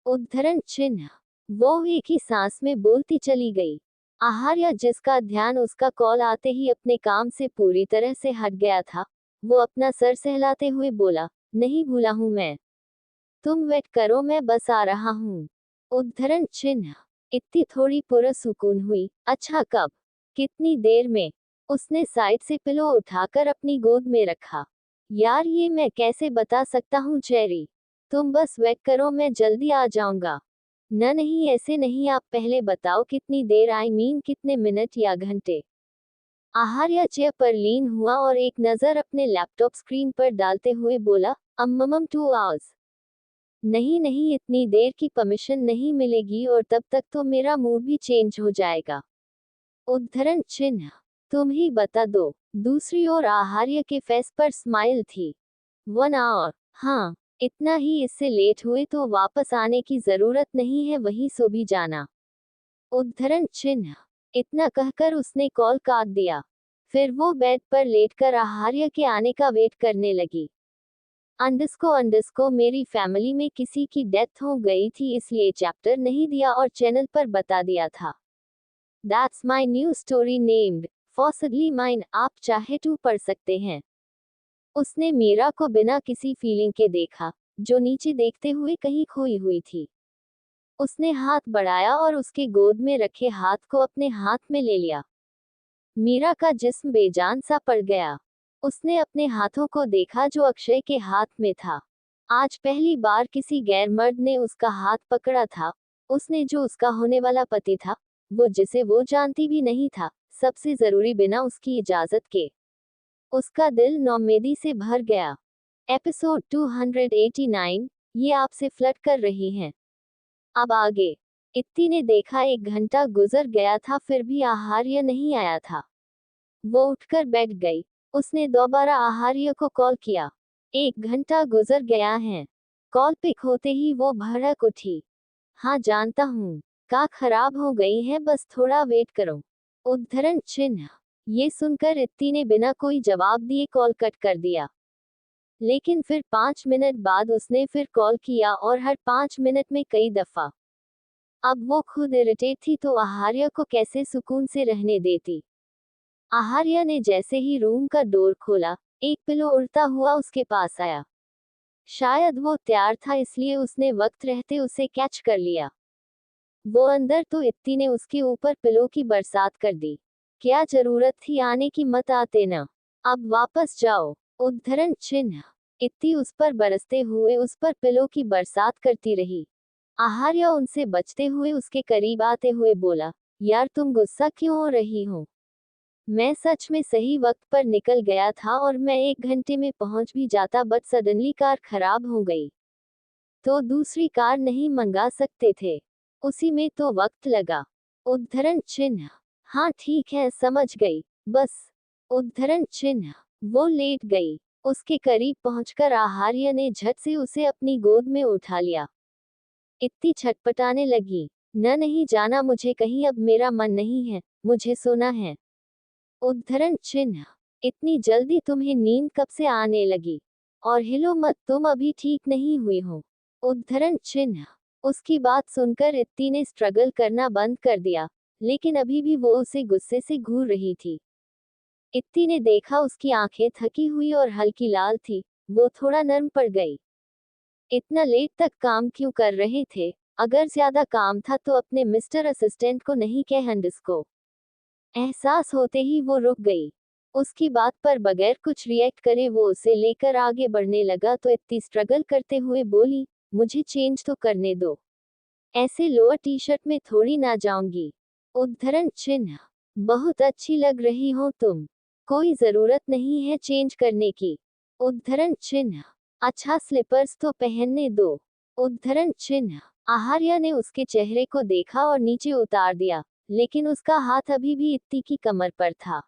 Speaker 1: उद्धरण चिन्ह। वो एक ही सांस में बोलती चली गई। आहार्य, जिसका ध्यान उसका कॉल आते ही अपने काम से पूरी तरह से हट गया था, वो अपना सर सहलाते हुए बोला, नहीं भूला हूं मैं। तुम वेट करो, मैं बस आ रहा हूँ। उद्धरण चिन्ह। इतनी थोड़ी पुरसुकून हुई, अच्छा कब? कितनी देर में? उसने साइड से पिलो उठाकर अपनी गोद में रखा। यार ये मैं कैसे बता सकता हूँ चेरी। तुम बस वेट करो, मैं जल्दी आ जाऊंगा। न नहीं, ऐसे नहीं, आप पहले बताओ कितनी देर, आई मीन कितने मिनट या घंटे? आहार्य चेयर पर लीन हुआ और एक नजर अपने लैपटॉप स्क्रीन पर डालते हुए बोला, अम्मम 2 आवर्स। नहीं नहीं, इतनी देर की परमिशन नहीं मिलेगी, और तब तक तो मेरा मूड भी चेंज हो जाएगा। उद्धरण चिन्ह। तुम ही बता दो। दूसरी ओर आहार्य के फेस पर स्माइल थी। 1 आवर? हाँ, इतना ही, इससे लेट हुए तो वापस आने की जरूरत नहीं है, वहीं सो भी जाना। उद्धरण चिन्ह। इतना कहकर उसने कॉल काट दिया। फिर वो बेड पर लेटकर आहार्य के आने का वेट करने लगी। अंडस्को मेरी फैमिली में किसी की डेथ हो गई थी, इसलिए चैप्टर नहीं दिया और चैनल पर बता दिया था। That's my new story named forcedly mine, आप चाहे टू पढ़ सकते हैं। उसने मीरा को बिना किसी फीलिंग के देखा, जो नीचे देखते हुए कहीं खोई हुई थी। उसने हाथ बढ़ाया और उसके गोद में रखे हाथ को अपने हाथ में ले लिया। मीरा का जिस्म बेजान सा पड़ गया। उसने अपने हाथों को देखा जो अक्षय के हाथ में था। आज पहली बार किसी गैर मर्द ने उसका हाथ पकड़ा था। उसने, जो उसका होने वाला पति था, वो जिसे वो जानती भी नहीं था, सबसे जरूरी बिना उसकी इजाजत के। उसका दिल नौम्यदी से भर गया। एपिसोड 289, ये आपसे फ्लर्ट कर रही हैं। अब आगे। इत्ती ने देखा 1 घंटा गुजर गया था, फिर भी आहार्य नहीं आया था। वो उठकर बैठ गई। उसने दोबारा आहार्य को कॉल किया। 1 घंटा गुजर गया है। कॉल पिक होते ही वो भड़क उठी। हाँ जानता हूँ, का खराब हो गई है, बस थोड़ा वेट करो। उद्धरण चिन्ह। ये सुनकर इत्ती ने बिना कोई जवाब दिए कॉल कट कर दिया। लेकिन फिर 5 मिनट बाद उसने फिर कॉल किया, और हर 5 मिनट में कई दफा। अब वो खुद इरिटेट थी तो आहार्य को कैसे सुकून से रहने देती। आहार्य ने जैसे ही रूम का डोर खोला, एक पिलो उड़ता हुआ उसके पास आया। शायद वो तैयार था, इसलिए उसने वक्त रहते उसे कैच कर लिया। वो अंदर तो इत्ती ने उसके ऊपर पिलो की बरसात कर दी। क्या जरूरत थी आने की, मत आते न। अब वापस जाओ। उद्धरण चिन्ह। इत्ती उस पर बरसते हुए उस पर पिलो की बरसात करती रही। आहार्य उनसे बचते हुए उसके करीब आते हुए बोला, यार तुम गुस्सा क्यों हो रही हो? मैं सच में सही वक्त पर निकल गया था और मैं 1 घंटे में पहुंच भी जाता, बट सडनली कार खराब हो गई। तो दूसरी कार नहीं मंगा सकते थे? उसी में तो वक्त लगा। उद्धरण चिन्ह। हाँ ठीक है, समझ गई, बस। उद्धरण चिन्ह। वो लेट गई। उसके करीब पहुंचकर आहार्य ने झट से उसे अपनी गोद में उठा लिया। इत्ती छटपटाने लगी। न नहीं जाना मुझे कहीं, अब मेरा मन नहीं है, मुझे सोना है। उद्धरण चिन्ह। इतनी जल्दी तुम्हें नींद कब से आने लगी? और हिलो मत, तुम अभी ठीक नहीं हुई हो। उद्धरण चिन्ह। उसकी बात सुनकर इत्ती ने स्ट्रगल करना बंद कर दिया, लेकिन अभी भी वो उसे गुस्से से घूर रही थी। इत्ती ने देखा उसकी आंखें थकी हुई और हल्की लाल थी। वो थोड़ा नर्म पड़ गई। इतना लेट तक काम क्यों कर रहे थे? अगर ज्यादा काम था तो अपने मिस्टर असिस्टेंट को नहीं कह हंडिस को। एहसास होते ही वो रुक गई। उसकी बात पर बगैर कुछ रिएक्ट करे वो उसे लेकर आगे बढ़ने लगा तो इत्ती स्ट्रगल करते हुए बोली, मुझे चेंज तो करने दो। ऐसे लोअर टी शर्ट में थोड़ी ना जाऊंगी। उद्धरण चिन्ह। बहुत अच्छी लग रही हो तुम। कोई जरूरत नहीं है चेंज करने की। उद्धरण चिन्ह। अच्छा स्लीपर्स तो पहनने दो। उद्धरण चिन्ह। आहार्य ने उसके चेहरे को देखा और नीचे उतार दिया, लेकिन उसका हाथ अभी भी इत्ती की कमर पर था।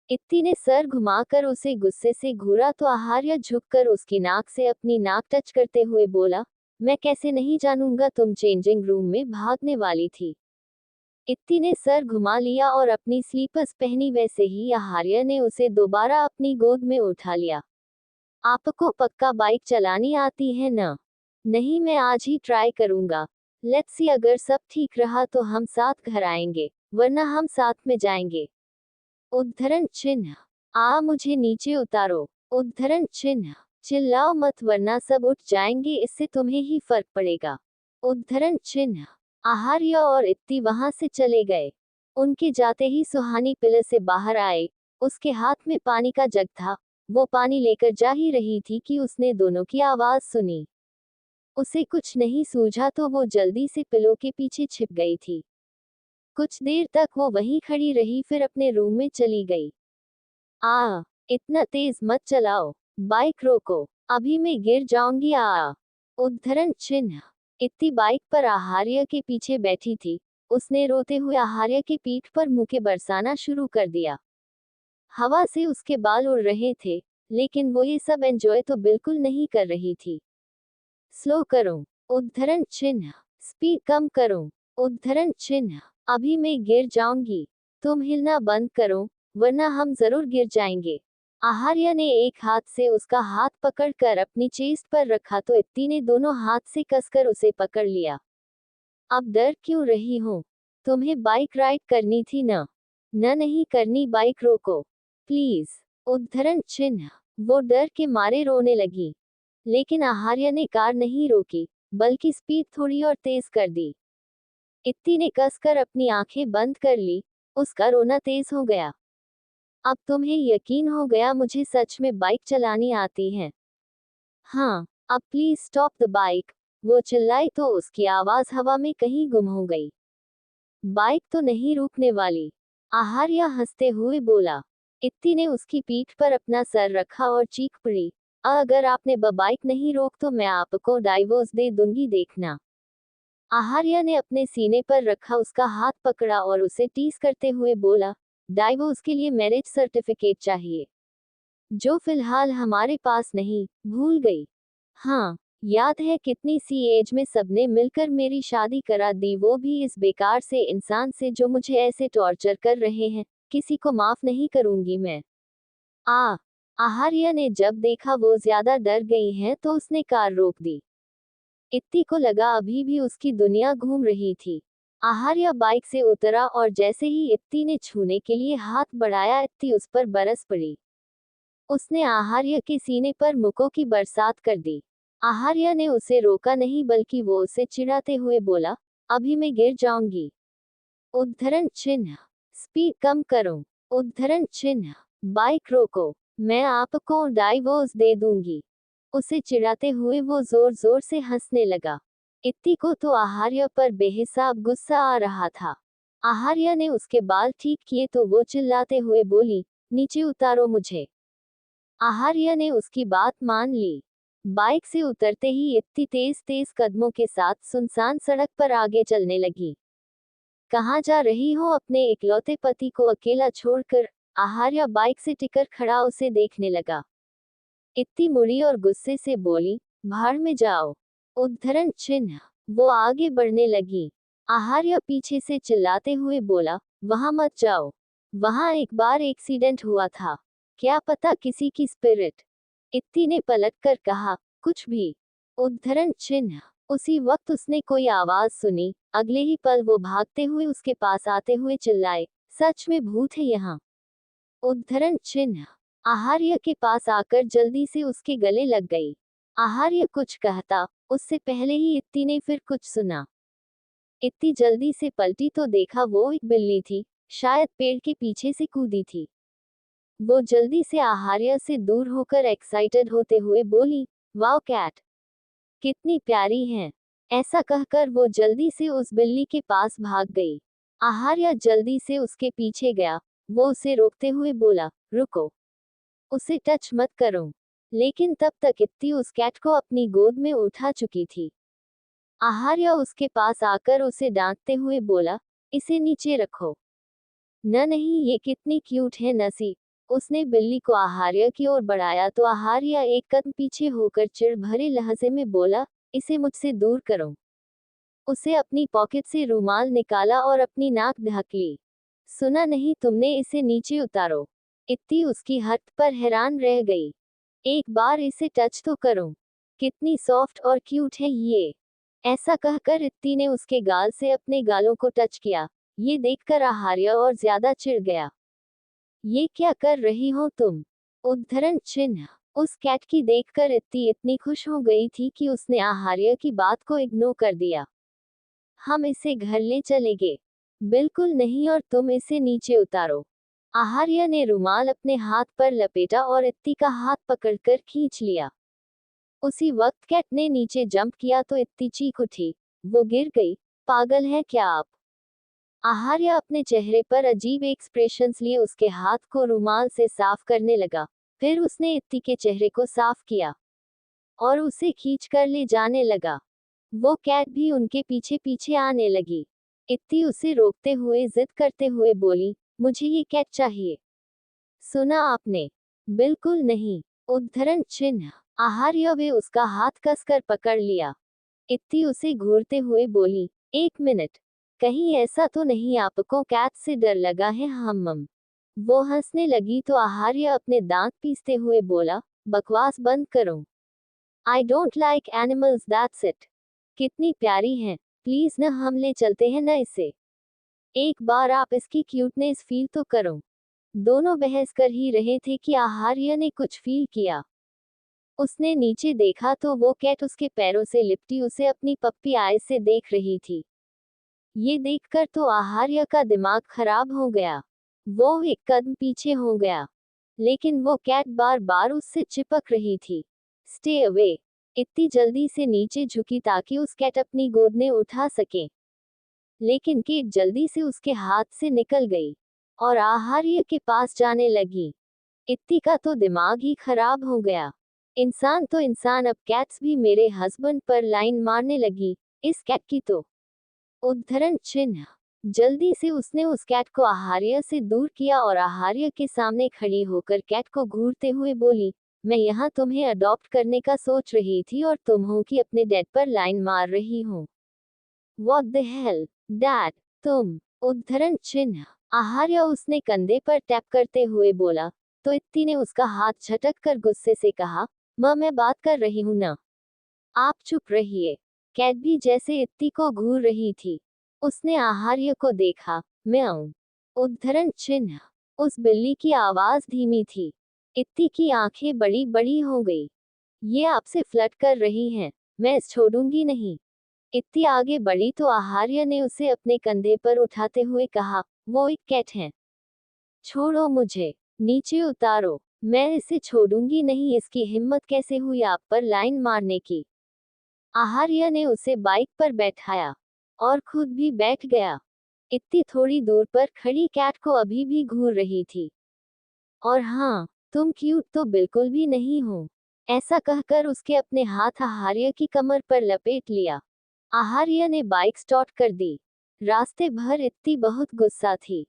Speaker 1: इत्ती ने सर घुमाकर उसे गुस्से से घूरा तो आहार्य झुककर उसकी नाक से अपनी नाक टच करते हुए बोला, मैं कैसे नहीं जानूंगा तुम चेंजिंग रूम में भागने वाली थी। इत्ती ने सर घुमा लिया और अपनी स्लीपर्स पहनी। वैसे ही आहार्य ने उसे दोबारा अपनी गोद में उठा लिया। आपको पक्का बाइक चलानी आती है ना? नहीं, मैं आज ही ट्राई करूंगा। लेट्स सी, अगर सब ठीक रहा तो हम साथ घर आएंगे, वरना हम साथ में जाएंगे। उद्धरण चिन्ह। मुझे नीचे उतारो। उद्धरण चिन्ह। चिल्लाओ मत वरना सब उठ जाएंगे, इससे तुम्हें ही फर्क पड़ेगा। उद्धरण चिन्ह। आहार्य और इत्ती वहां से चले गए। उनके जाते ही सुहानी पिलर से बाहर आए। उसके हाथ में पानी का जग था। वो पानी लेकर जा ही रही थी कि उसने दोनों की आवाज सुनी। उसे कुछ नहीं सूझा तो वो जल्दी से पिलो के पीछे छिप गई थी। कुछ देर तक वो वहीं खड़ी रही, फिर अपने रूम में चली गई। इतना तेज मत चलाओ। बाइक रोको, अभी मैं गिर जाऊंगी। उद्धरण चिन्ह। इत्ती बाइक पर आहार्य के पीछे बैठी थी। उसने रोते हुए आहार्य की पीठ पर मुके बरसाना शुरू कर दिया। हवा से उसके बाल उड़ रहे थे, लेकिन वो ये सब एंजॉय तो बिल्कुल नहीं कर रही थी। स्लो करो। उद्धरण चिन्ह। स्पीड कम करो। उद्धरण चिन्ह। अभी मैं गिर जाऊंगी। तुम हिलना बंद करो, वरना हम जरूर गिर जाएंगे। आहार्य ने एक हाथ से उसका हाथ पकड़कर अपनी चेस्ट पर रखा तो इत्ती ने दोनों हाथ से कसकर उसे पकड़ लिया। अब डर क्यों रही हो? तुम्हें बाइक राइड करनी थी ना? नहीं करनी, बाइक रोको प्लीज। उद्धरण चिन्ह। वो डर के मारे रोने लगी, लेकिन आहार्य ने कार नहीं रोकी, बल्कि स्पीड थोड़ी और तेज कर दी। इत्ती ने कसकर अपनी आंखें बंद कर ली। उसका रोना तेज हो गया। अब तुम्हें यकीन हो गया मुझे सच में बाइक चलानी आती है? हाँ, अब प्लीज स्टॉप द बाइक। वो चिल्लाई तो उसकी आवाज हवा में कहीं गुम हो गई। बाइक तो नहीं रुकने वाली, आहार्य हंसते हुए बोला। इत्ती ने उसकी पीठ पर अपना सर रखा और चीख पड़ी, अगर आपने बाइक नहीं रोक तो मैं आपको डाइवोर्स दे दूंगी, देखना। आहार्य ने अपने सीने पर रखा उसका हाथ पकड़ा और उसे टीस करते हुए बोला, डाइवोर्स के लिए मैरिज सर्टिफिकेट चाहिए, जो फिलहाल हमारे पास नहीं। भूल गई? हाँ, याद है कितनी सी एज में सबने मिलकर मेरी शादी करा दी, वो भी इस बेकार से इंसान से जो मुझे ऐसे टॉर्चर कर रहे हैं। किसी को माफ नहीं करूंगी मैं। आहार्य ने जब देखा वो ज्यादा डर गई है तो उसने कार रोक दी। इत्ती को लगा अभी भी उसकी दुनिया घूम रही थी। आहार्य बाइक से उतरा और जैसे ही इत्ती ने छूने के लिए हाथ बढ़ाया, इत्ती उस पर बरस पड़ी। उसने आहार्य के सीने पर मुक्कों की बरसात कर दी। आहार्य ने उसे रोका नहीं, बल्कि वो उसे चिढ़ाते हुए बोला, अभी मैं गिर जाऊंगी। उद्धरण चिन्ह। स्पीड कम करो। उद्धरण चिन्ह। बाइक रोको, मैं आपको डाइवोर्स दे दूंगी। उसे चिढ़ाते हुए वो जोर जोर से हंसने लगा। इत्ती को तो आहार्य पर बेहिसाब गुस्सा आ रहा था। आहार्य ने उसके बाल ठीक किए तो वो चिल्लाते हुए बोली, नीचे उतारो मुझे। आहार्य ने उसकी बात मान ली। बाइक से उतरते ही इत्ती तेज तेज कदमों के साथ सुनसान सड़क पर आगे चलने लगी। कहाँ जा रही हो अपने इकलौते पति को अकेला छोड़कर? आहार्य बाइक से टिकर खड़ा उसे देखने लगा। इत्ती मुड़ी और गुस्से से बोली, भाड़ में जाओ। उद्धरण चिन्ह। वो आगे बढ़ने लगी। आहार्य पीछे से चिल्लाते हुए बोला, वहां मत जाओ, वहां एक बार एक्सीडेंट हुआ था, क्या पता किसी की स्पिरिट। इत्ती ने पलट कर कहा, कुछ भी। उद्धरण चिन्ह। उसी वक्त उसने कोई आवाज सुनी। अगले ही पल वो भागते हुए उसके पास आते हुए चिल्लाए, सच में भूत है यहाँ। उद्धरण चिन्ह। आहार्य के पास आकर जल्दी से उसके गले लग गई। आहार्य कुछ कहता उससे पहले ही इत्ती ने फिर कुछ सुना। इत्ती जल्दी से पलटी तो देखा वो एक बिल्ली थी, शायद पेड़ के पीछे से कूदी थी। वो जल्दी से आहार्य से दूर होकर एक्साइटेड होते हुए बोली, वाओ कैट, कितनी प्यारी हैं। ऐसा कहकर वो जल्दी से उस बिल्ली के पास भाग गई। आहार्य जल्दी से उसके पीछे गया। वो उसे रोकते हुए बोला, रुको, उसे टच मत करो। लेकिन तब तक इत्ती उस कैट को अपनी गोद में उठा चुकी थी। आहार्य उसके पास आकर उसे डांटते हुए बोला, इसे नीचे रखो। न नहीं, ये कितनी क्यूट है नसी। उसने बिल्ली को आहार्य की ओर बढ़ाया तो आहार्य एक कदम पीछे होकर चिढ़ भरे लहजे में बोला, इसे मुझसे दूर करो। उसे अपनी पॉकेट से रुमाल निकाला और अपनी नाक ढक ली। सुना नहीं तुमने, इसे नीचे उतारो। इत्ती उसकी हरकत पर हैरान रह गई। एक बार इसे टच तो करो, कितनी सॉफ्ट और क्यूट है ये। ऐसा कहकर इत्ती ने उसके गाल से अपने गालों को टच किया। ये देखकर आहार्य और ज्यादा चिढ़ गया। ये क्या कर रही हो तुम? उद्धरण चिन्ह। उस कैट की देखकर इत्ती इतनी खुश हो गई थी कि उसने आहार्य की बात को इग्नोर कर दिया। हम इसे घर ले चलेंगे। बिल्कुल नहीं, और तुम इसे नीचे उतारो। आहार्य ने रुमाल अपने हाथ पर लपेटा और इत्ती का हाथ पकड़कर खींच लिया। उसी वक्त कैट ने नीचे जंप किया तो इत्ती चीख उठी। वो गिर गई। पागल है क्या आप? आहार्य अपने चेहरे पर अजीब एक्सप्रेशंस लिए उसके हाथ को रुमाल से साफ करने लगा। फिर उसने इत्ती के चेहरे को साफ किया और उसे खींच कर ले जाने लगा। वो कैट भी उनके पीछे पीछे आने लगी। इत्ती उसे रोकते हुए जिद करते हुए बोली, मुझे ये कैट चाहिए। सुना आपने? बिल्कुल नहीं। उद्धरण चिन्ह। आहार्य वे उसका हाथ कसकर पकड़ लिया। इत्ती उसे घूरते हुए बोली, एक मिनट, कहीं ऐसा तो नहीं आपको कैट से डर लगा है? हम। वो हंसने लगी तो आहार्य अपने दांत पीसते हुए बोला, बकवास बंद करो। I don't like animals, that's it. कितनी प्यारी हैं, प्लीज न हम ले चलते हैं न इसे। एक बार आप इसकी क्यूटनेस फील तो करो। दोनों बहस कर ही रहे थे कि आहार्य ने कुछ फील किया। उसने नीचे देखा तो वो कैट उसके पैरों से लिपटी उसे अपनी पप्पी आय से देख रही थी। ये देखकर तो आहार्य का दिमाग खराब हो गया। वो एक कदम पीछे हो गया, लेकिन वो कैट बार बार उससे चिपक रही थी। Stay away. इतनी जल्दी से नीचे झुकी ताकि उस कैट अपनी गोद में उठा सके, लेकिन केट जल्दी से उसके हाथ से निकल गई और आहार्य के पास जाने लगी। इत्ती का तो दिमाग ही खराब हो गया। इंसान तो इंसान, अब कैट्स भी मेरे हस्बैंड पर लाइन मारने लगी। इस कैट की तो। उद्धरण चिन्ह। जल्दी से उसने उस कैट को आहार्य से दूर किया और आहार्य के सामने खड़ी होकर कैट को घूरते हुए बोली, मैं यहाँ तुम्हें अडॉप्ट करने का सोच रही थी और तुम हो कि अपने डैड पर लाइन मार रही हो। What the hell, डैड, तुम। उद्धरण चिन्ह। आहार्य उसने कंधे पर टैप करते हुए बोला, तो इत्ती ने उसका हाथ झटक कर गुस्से से कहा, मैं बात कर रही हूं ना। आप चुप रहिए। कैट भी जैसे इत्ती को घूर रही थी। उसने आहार्य को देखा। म्याऊं। उद्धरण चिन्ह। उस बिल्ली की आवाज धीमी थी। इत्ती की आंखें बड़ी बड़ी हो गई। ये आपसे फ्लर्ट कर रही हैं, मैं इस छोड़ूंगी नहीं। इत्ती आगे बढ़ी तो आहार्य ने उसे अपने कंधे पर उठाते हुए कहा, वो एक कैट है। छोड़ो मुझे, नीचे उतारो। मैं इसे छोड़ूंगी नहीं। इसकी हिम्मत कैसे हुई आप पर लाइन मारने की? आहार्य ने उसे बाइक पर बैठाया और खुद भी बैठ गया। इतनी थोड़ी दूर पर खड़ी कैट को अभी भी घूर रही थी। और हाँ, तुम क्यूट तो बिल्कुल भी नहीं हो। ऐसा कहकर उसके अपने हाथ आहार्य की कमर पर लपेट लिया। आहार्य ने बाइक स्टार्ट कर दी। रास्ते भर इतनी बहुत गुस्सा थी।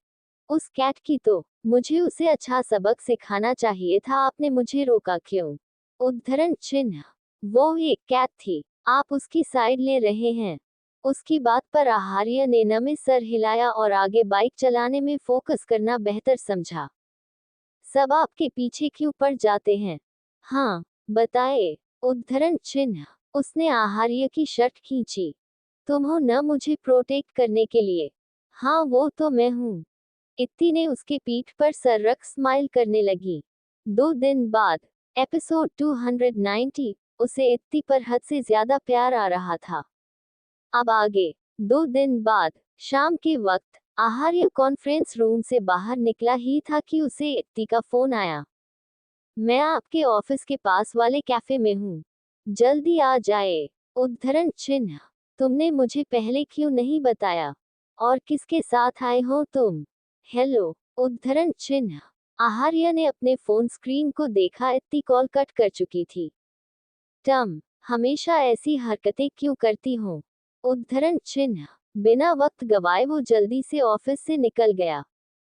Speaker 1: उस कैट की तो। मुझे उसे अच्छा सबक सिखाना चाहिए था, आपने मुझे रोका क्यों? उद्धरण चिन्ह। वो एक कैट थी, आप उसकी साइड ले रहे हैं। उसकी बात पर आहार्य ने नमे सर हिलाया और आगे बाइक चलाने में फोकस करना बेहतर समझा। सब आपके पीछे क्यों पड़ जाते हैं? हाँ, बताए। उद्धरण चिन्ह। उसने आहार्य की शर्ट खींची। तुम हो न मुझे प्रोटेक्ट करने के लिए? हाँ, वो तो मैं हूँ। इत्ती ने उसके पीठ पर सर रख स्माइल करने लगी। 2 दिन बाद, एपिसोड 290, उसे इत्ती पर हद से ज्यादा प्यार आ रहा था। अब आगे। 2 दिन बाद, शाम के वक्त, आहार्य कॉन्फ्रेंस रूम से बाहर निकला ही था कि उसे इत्ती का फोन आया। मैं आपके ऑफिस के पास वाले कैफे में हूँ। जल्दी आ जाए। उद्धरण चिन्ह। तुमने मुझे पहले क्यों नहीं बताया? और किसके साथ आए हो तुम? हेलो। उद्धरण चिन्ह। आहार्य ने अपने फोन स्क्रीन को देखा, इत्ती कॉल कट कर चुकी थी। टम, हमेशा ऐसी हरकतें क्यों करती हो? उद्धरण चिन्ह। बिना वक्त गवाए वो जल्दी से ऑफिस से निकल गया।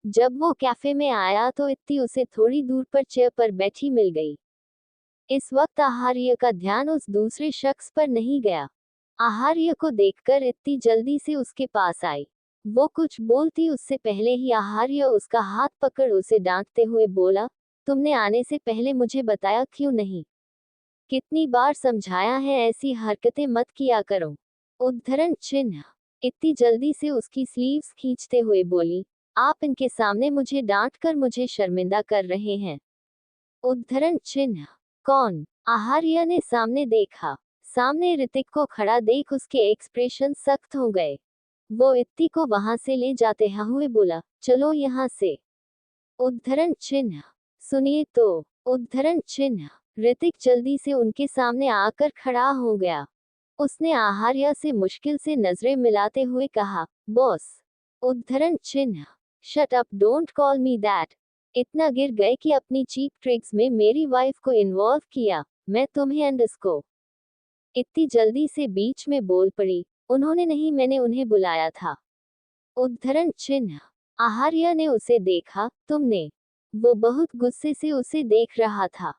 Speaker 1: जब वो कैफे में आया तो इत्ती उसे थोड़ी दूर पर चेयर पर बैठी मिल गई। इस वक्त आहार्य का ध्यान उस दूसरे शख्स पर नहीं गया। आहार्य को देखकर इत्ती जल्दी से उसके पास आई। वो कुछ बोलती उससे पहले ही आहार्य उसका हाथ पकड़ उसे डांटते हुए बोला, तुमने आने से पहले मुझे बताया क्यों नहीं? कितनी बार समझाया है ऐसी हरकतें मत किया करो। उद्धरण चिन्ह। इत्ती जल्दी से उसकी स्लीव्स खींचते हुए बोली, आप इनके सामने मुझे डांट कर मुझे शर्मिंदा कर रहे हैं। उद्धरण चिन्ह। कौन? आहार्य ने सामने देखा। सामने ऋतिक को खड़ा देख उसके एक्सप्रेशन सख्त हो गए। वो इत्ती को वहां से ले जाते हुए बोला, चलो यहाँ से। उद्धरण चिन्ह। सुनिए तो। उद्धरण चिन्ह। ऋतिक जल्दी से उनके सामने आकर खड़ा हो गया। उसने आहार्य से मुश्किल से नजरें मिलाते हुए कहा, बॉस। उद्धरण चिन्ह। Shut up, don't call me that. इतना गिर गए कि अपनी चीप ट्रिक्स में मेरी वाइफ को इन्वॉल्व किया। मैं तुम्हें एंड इसको। इतनी जल्दी से बीच में बोल पड़ी, उन्होंने नहीं, मैंने उन्हें बुलाया था। उद्धरण चिन्ह। आहार्य ने उसे देखा, तुमने? वो बहुत गुस्से से उसे देख रहा था।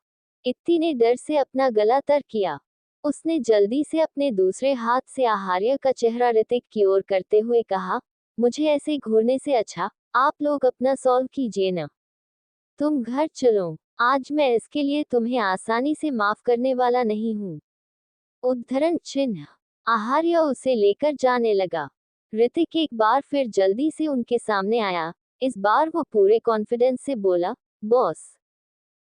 Speaker 1: इत्ती ने डर से अपना गला तर किया। उसने जल्दी से अपने दूसरे हाथ से आहार्य का चेहरा ऋतिक की ओर करते हुए कहा, मुझे ऐसे घूरने से अच्छा आप लोग अपना सॉल्व कीजिए न। तुम घर चलो। आज मैं इसके लिए तुम्हें आसानी से माफ करने वाला नहीं हूँ। उद्धरण चिन्ह। आहार्य उसे लेकर जाने लगा। ऋतिक एक बार फिर जल्दी से उनके सामने आया। इस बार वो पूरे कॉन्फिडेंस से बोला, बॉस,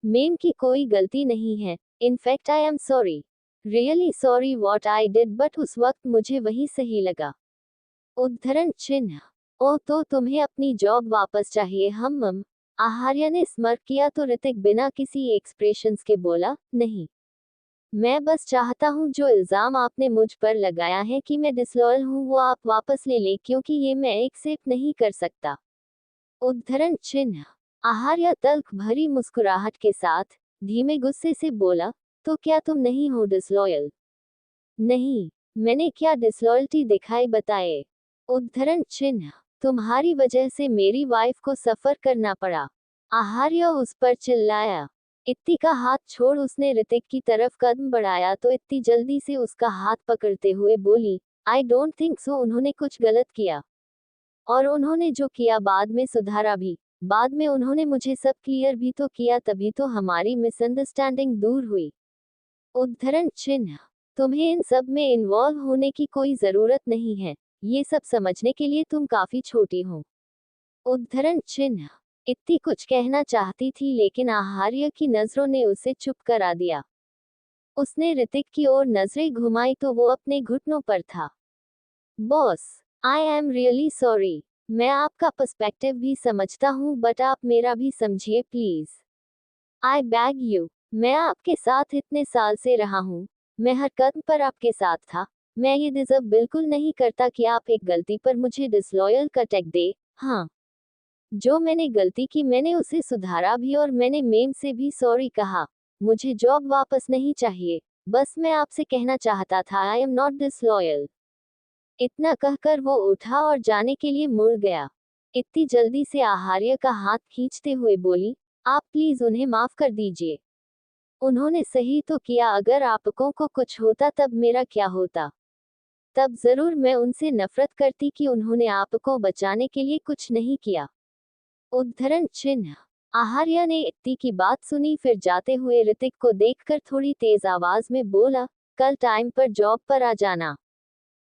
Speaker 1: मेम की कोई गलती नहीं है। In fact I am sorry, really sorry what I did, but उस वक्त मुझे वही सही लगा। उद्धरण चिन्ह। ओ, तो तुम्हें अपनी जॉब वापस चाहिए? हम आहार्य ने स्मर किया तो ऋतिक बिना किसी एक्सप्रेशंस के बोला, नहीं, मैं बस चाहता हूँ जो इल्जाम आपने मुझ पर लगाया है कि मैं डिसलॉयल हूँ वो आप वापस ले लें, क्योंकि ये मैं एक्सेप्ट नहीं कर सकता। उद्धरण चिन्ह। आहार्य तल्ख भरी मुस्कुराहट के साथ धीमे गुस्से से बोला, तो क्या तुम नहीं हो डिसलॉयल? नहीं, मैंने क्या डिसलॉयल्टी दिखाई बताए? उद्धरण चिन्ह। तुम्हारी वजह से मेरी वाइफ को सफर करना पड़ा। आहार्य उस पर चिल्लाया। इत्ती का हाथ छोड़ उसने ऋतिक की तरफ कदम बढ़ाया तो इत्ती जल्दी से उसका हाथ पकड़ते हुए बोली, आई डोंट थिंक सो, उन्होंने कुछ गलत किया। और उन्होंने जो किया बाद में सुधारा भी। बाद में उन्होंने मुझे सब क्लियर भी तो किया, तभी तो हमारी मिसअंडरस्टैंडिंग दूर हुई। उद्धरण चिन्ह। तुम्हें इन सब में इन्वॉल्व होने की कोई जरूरत नहीं है। ये सब समझने के लिए तुम काफी छोटी हो। उद्धरण चिन्ह। इत्ती कुछ कहना चाहती थी लेकिन आहार्य की नजरों ने उसे चुप करा दिया। उसने ऋतिक की ओर नजरें घुमाई तो वो अपने घुटनों पर था। Boss, I am really sorry. मैं आपका पर्सपेक्टिव भी समझता हूँ, बट आप मेरा भी समझिए प्लीज। I bag you. मैं आपके साथ इतने साल से रहा हूँ। मैं हर कदम पर आपके साथ था। मैं ये डिजर्व बिल्कुल नहीं करता कि आप एक गलती पर मुझे डिसलॉयल का टैग दे। हाँ, जो मैंने गलती की मैंने उसे सुधारा भी और मैंने मेम से भी सॉरी कहा। मुझे जॉब वापस नहीं चाहिए। बस मैं आपसे कहना चाहता था, आई एम नॉट डिसलॉयल। इतना कहकर वो उठा और जाने के लिए मुड़ गया। इतनी जल्दी से आहार्य का हाथ खींचते हुए बोली, आप प्लीज उन्हें माफ कर दीजिए। उन्होंने सही तो किया, अगर आपको को कुछ होता तब मेरा क्या होता? तब जरूर मैं उनसे नफरत करती कि उन्होंने आपको बचाने के लिए कुछ नहीं किया। उद्धरण चिन्ह। आहार्य ने इत्ती की बात सुनी, फिर जाते हुए ऋतिक को देखकर थोड़ी तेज आवाज में बोला, कल टाइम पर जॉब पर आ जाना।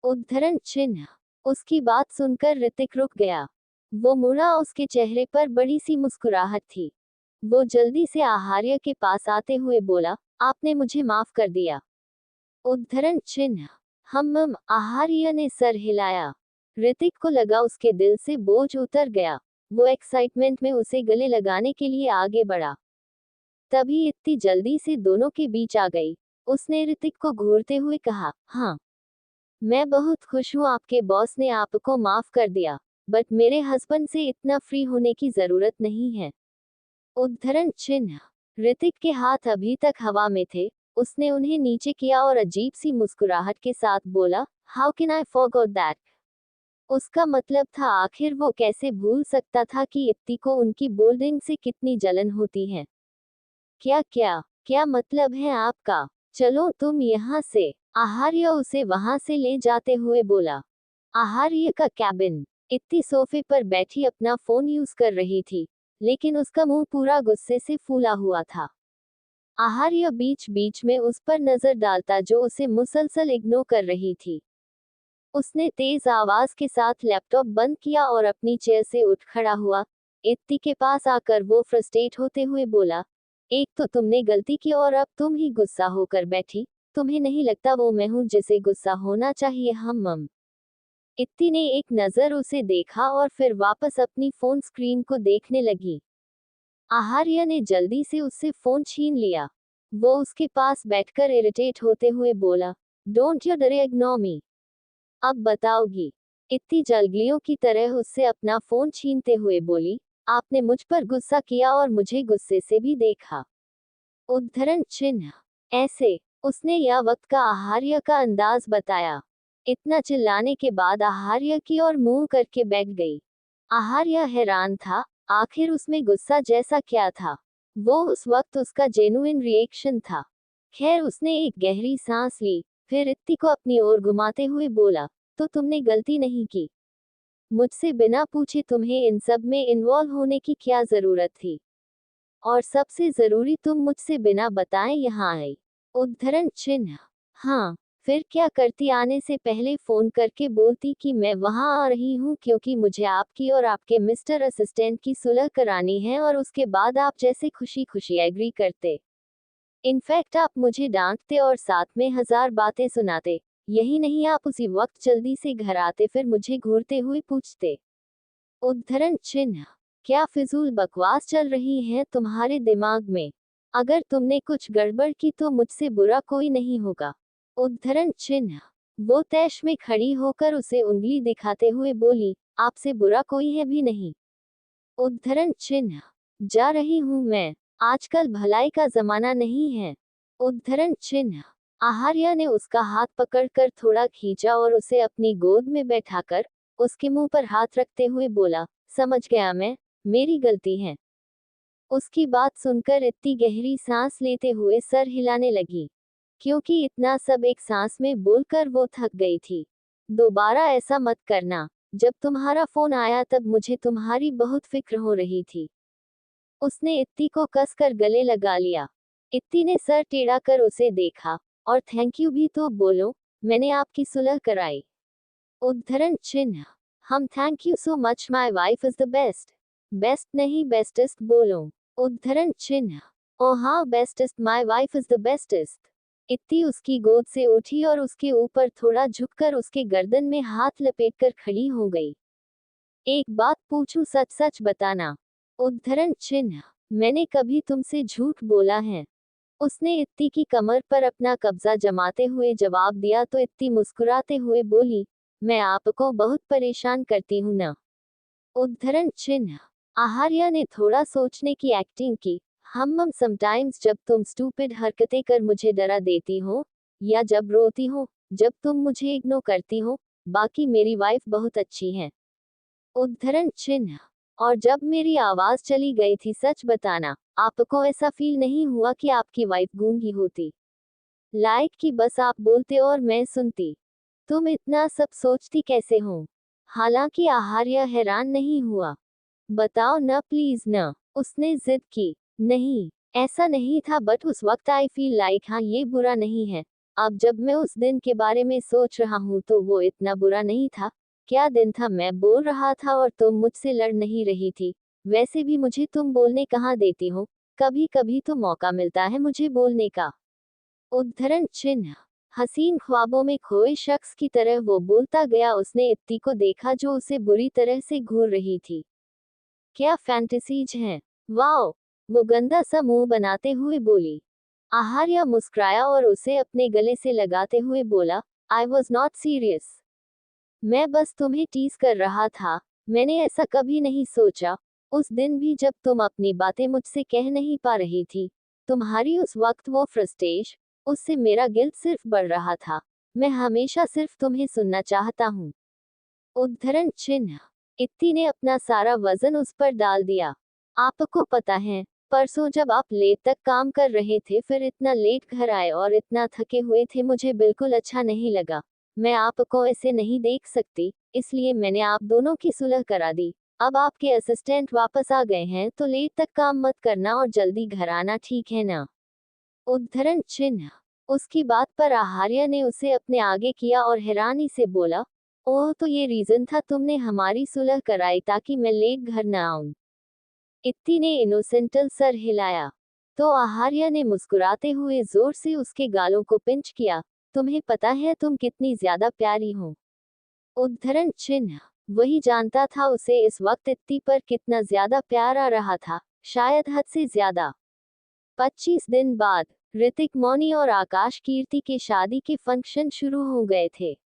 Speaker 1: उद्धरण चिन्ह। उसकी बात सुनकर ऋतिक रुक गया। वो मुड़ा, उसके चेहरे पर बड़ी सी मुस्कुराहट थी। वो जल्दी से आहार्य के पास आते हुए बोला, आपने मुझे माफ कर दिया। उद्धरण चिन्ह। आहार्य ने सर हिलाया। ऋतिक को लगा उसके दिल से बोझ उतर गया। वो एक्साइटमेंट में उसे गले लगाने के लिए आगे बढ़ा। तभी इतनी जल्दी से दोनों के बीच आ गई। उसने ऋतिक को घूरते हुए कहा, हाँ, मैं बहुत खुश हूँ आपके बॉस ने आपको माफ कर दिया, बट मेरे हस्बैंड से इतना फ्री होने की जरूरत नहीं है। उद्धरण चिन्ह। ऋतिक के हाथ अभी तक हवा में थे। उसने उन्हें नीचे किया और अजीब सी मुस्कुराहट के साथ बोला, how can I forgot that. उसका मतलब था, आखिर वो कैसे भूल सकता था कि इत्ती को उनकी बोल्डिंग से कितनी जलन होती है। क्या क्या क्या मतलब है आपका? चलो तुम यहाँ से। आहार्य उसे वहां से ले जाते हुए बोला। आहार्य का कैबिन। इत्ती सोफे पर बैठी अपना फोन यूज कर रही थी, लेकिन उसका मुंह पूरा गुस्से से फूला हुआ था। आहार्य बीच बीच में उस पर नजर डालता जो उसे मुसलसल इग्नोर कर रही थी। उसने तेज आवाज के साथ लैपटॉप बंद किया और अपनी चेयर से उठ खड़ा हुआ। इत्ती के पास आकर वो फ्रस्ट्रेट होते हुए बोला, एक तो तुमने गलती की और अब तुम ही गुस्सा होकर बैठी। तुम्हें नहीं लगता वो मैं हूं जिसे गुस्सा होना चाहिए? इत्ती ने एक नजर उसे देखा और फिर वापस अपनी फोन स्क्रीन को देखने लगी। आहार्य ने जल्दी से उससे फोन छीन लिया। वो उसके पास बैठकर इरिटेट होते हुए बोला, डोंट यू डरे, इग्नोर मी। अब बताओगी? इतनी जलगलियों की तरह उससे अपना फोन छीनते हुए बोली, आपने मुझ पर गुस्सा किया और मुझे गुस्से से भी देखा। उद्धरण चिन्ह। ऐसे उसने यह वक्त का आहार्य का अंदाज बताया। इतना चिल्लाने के बाद आहार्य की ओर मुंह करके बैठ गई। आहार्य हैरान था, आखिर उसमें गुस्सा जैसा क्या था? वो उस वक्त उसका जेन्युइन रिएक्शन था। खैर, उसने एक गहरी सांस ली, फिर इत्ती को अपनी ओर घुमाते हुए बोला, तो तुमने गलती नहीं की। मुझसे बिना पूछे तुम्हें इन सब में इन्वॉल्व होने की क्या जरूरत थी? और सबसे जरूरी, तुम मुझसे बिना बताए यहाँ आए। उद्धरण चिन्ह। हाँ, फिर क्या करती? आने से पहले फोन करके बोलती कि मैं वहां आ रही हूँ क्योंकि मुझे आपकी और आपके मिस्टर असिस्टेंट की सुलह करानी है, और उसके बाद आप जैसे खुशी खुशी एग्री करते। इनफैक्ट आप मुझे डांटते और साथ में 1000 बातें सुनाते। यही नहीं, आप उसी वक्त जल्दी से घर आते, फिर मुझे घूरते हुए पूछते। उद्धरण चिन्ह। क्या फिजूल बकवास चल रही है तुम्हारे दिमाग में? अगर तुमने कुछ गड़बड़ की तो मुझसे बुरा कोई नहीं होगा। उद्धरण चिन्ह। वो तैश में खड़ी होकर उसे उंगली दिखाते हुए बोली, आपसे बुरा कोई है भी नहीं। उद्धरण चिन्ह। जा रही हूं मैं, आजकल भलाई का जमाना नहीं है। उद्धरण चिन्ह। आहार्य ने उसका हाथ पकड़कर थोड़ा खींचा और उसे अपनी गोद में बैठाकर उसके मुंह पर हाथ रखते हुए बोला, समझ गया मैं, मेरी गलती है। उसकी बात सुनकर इतनी गहरी सांस लेते हुए सर हिलाने लगी, क्योंकि इतना सब एक सांस में बोलकर वो थक गई थी। दोबारा ऐसा मत करना। जब तुम्हारा फोन आया तब मुझे तुम्हारी बहुत फिक्र हो रही थी। उसने इत्ती को कसकर गले लगा लिया। इत्ती ने सर टेढ़ा कर उसे देखा, और थैंक यू भी तो बोलो, मैंने आपकी सुलह कराई। उद्धरण चिन्ह। Thank you so much, my wife is the best. Best नहीं, बेस्टेस्ट बोलो। उद्धरण चिन्ह। ओ हाँ, bestest, my wife is the bestest. इत्ती उसकी गोद से उठी और उसके ऊपर थोड़ा झुककर उसके गर्दन में हाथ लपेटकर खड़ी हो गई। एक बात पूछूं, सच सच बताना? उद्धरण चिन्ह। मैंने कभी तुमसे झूठ बोला है? उसने इत्ती की कमर पर अपना कब्जा जमाते हुए जवाब दिया तो इत्ती मुस्कुराते हुए बोली, मैं आपको बहुत परेशान करती हूं ना? उद्धरण चिन्ह। आहार्य ने थोड़ा सोचने की एक्टिंग की। समटाइम्स जब तुम स्टूपिड हरकतें कर मुझे डरा देती हो, या जब रोती हो, जब तुम मुझे इग्नोर करती हो, बाकी मेरी वाइफ बहुत अच्छी है। उद्धरण चिन्ह। और जब मेरी आवाज चली गई थी, सच बताना, आपको ऐसा फील नहीं हुआ कि आपकी वाइफ गूंगी होती? लाइक कि बस आप बोलते और मैं सुनती? तुम इतना सब सोचती कैसे हो? हालांकि आहार्य हैरान नहीं हुआ। बताओ न प्लीज न, उसने जिद की। नहीं, ऐसा नहीं था, बट उस वक्त आई फील लाइक, हाँ ये बुरा नहीं है। अब जब मैं उस दिन के बारे में सोच रहा हूँ तो वो इतना बुरा नहीं था, क्या दिन था, मैं बोल रहा था और तुम मुझसे लड़ नहीं रही थी। वैसे भी मुझे तुम बोलने कहाँ देती हो, कभी कभी तो मौका मिलता है मुझे बोलने का। उद्धरण चिन्ह। हसीन ख्वाबों में खोए शख्स की तरह वो बोलता गया। उसने इत्ती को देखा जो उसे बुरी तरह से घूर रही थी। क्या फैंटेसीज हैं। वाओ। वो गंदा सा मुंह बनाते हुए बोली। आहार्या मुस्कुराया और उसे अपने गले से लगाते हुए बोला, आई वॉज नॉट सीरियस। मैं बस तुम्हें टीज कर रहा था। मैंने ऐसा कभी नहीं सोचा। उस दिन भी जब तुम अपनी बातें मुझसे कह नहीं पा रही थी, तुम्हारी उस वक्त वो फ्रस्ट्रेश, उससे मेरा गिल्ट सिर्फ बढ़ रहा था। मैं हमेशा सिर्फ तुम्हें सुनना चाहता हूँ। उद्धरण चिन्ह। इत्ती ने अपना सारा वजन उस पर डाल दिया। आपको पता है, परसों जब आप लेट तक काम कर रहे थे, फिर इतना लेट घर आए और इतना थके हुए थे, मुझे बिल्कुल अच्छा नहीं लगा। मैं आपको ऐसे नहीं देख सकती, इसलिए मैंने आप दोनों की सुलह करा दी। अब आपके असिस्टेंट वापस आ गए हैं, तो लेट तक काम मत करना और जल्दी घर आना, ठीक है ना? उद्धरण चिन्ह। उसकी बात पर आहार्य ने उसे अपने आगे किया और हैरानी से बोला, ओह, तो ये रीजन था तुमने हमारी सुलह कराई ताकि मैं लेट घर न आऊं। इत्ती ने इनोसेंटल सर हिलाया। तो आहार्य ने मुस्कुराते हुए जोर से उसके गालों को पिंच किया। तुम्हें पता है तुम कितनी ज्यादा प्यारी हो। उद्धरण चिन्ह। वही जानता था उसे इस वक्त इत्ती पर कितना ज्यादा प्यार आ रहा था, शायद हद से ज्यादा। 25 दिन बाद ऋतिक, मौनी और आकाश कीर्ति के शादी के फंक्शन शुरू हो गए थे।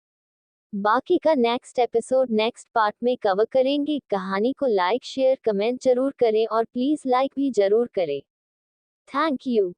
Speaker 1: बाकी का नेक्स्ट एपिसोड नेक्स्ट पार्ट में कवर करेंगे। कहानी को लाइक शेयर कमेंट जरूर करें और प्लीज लाइक भी जरूर करें। Thank you.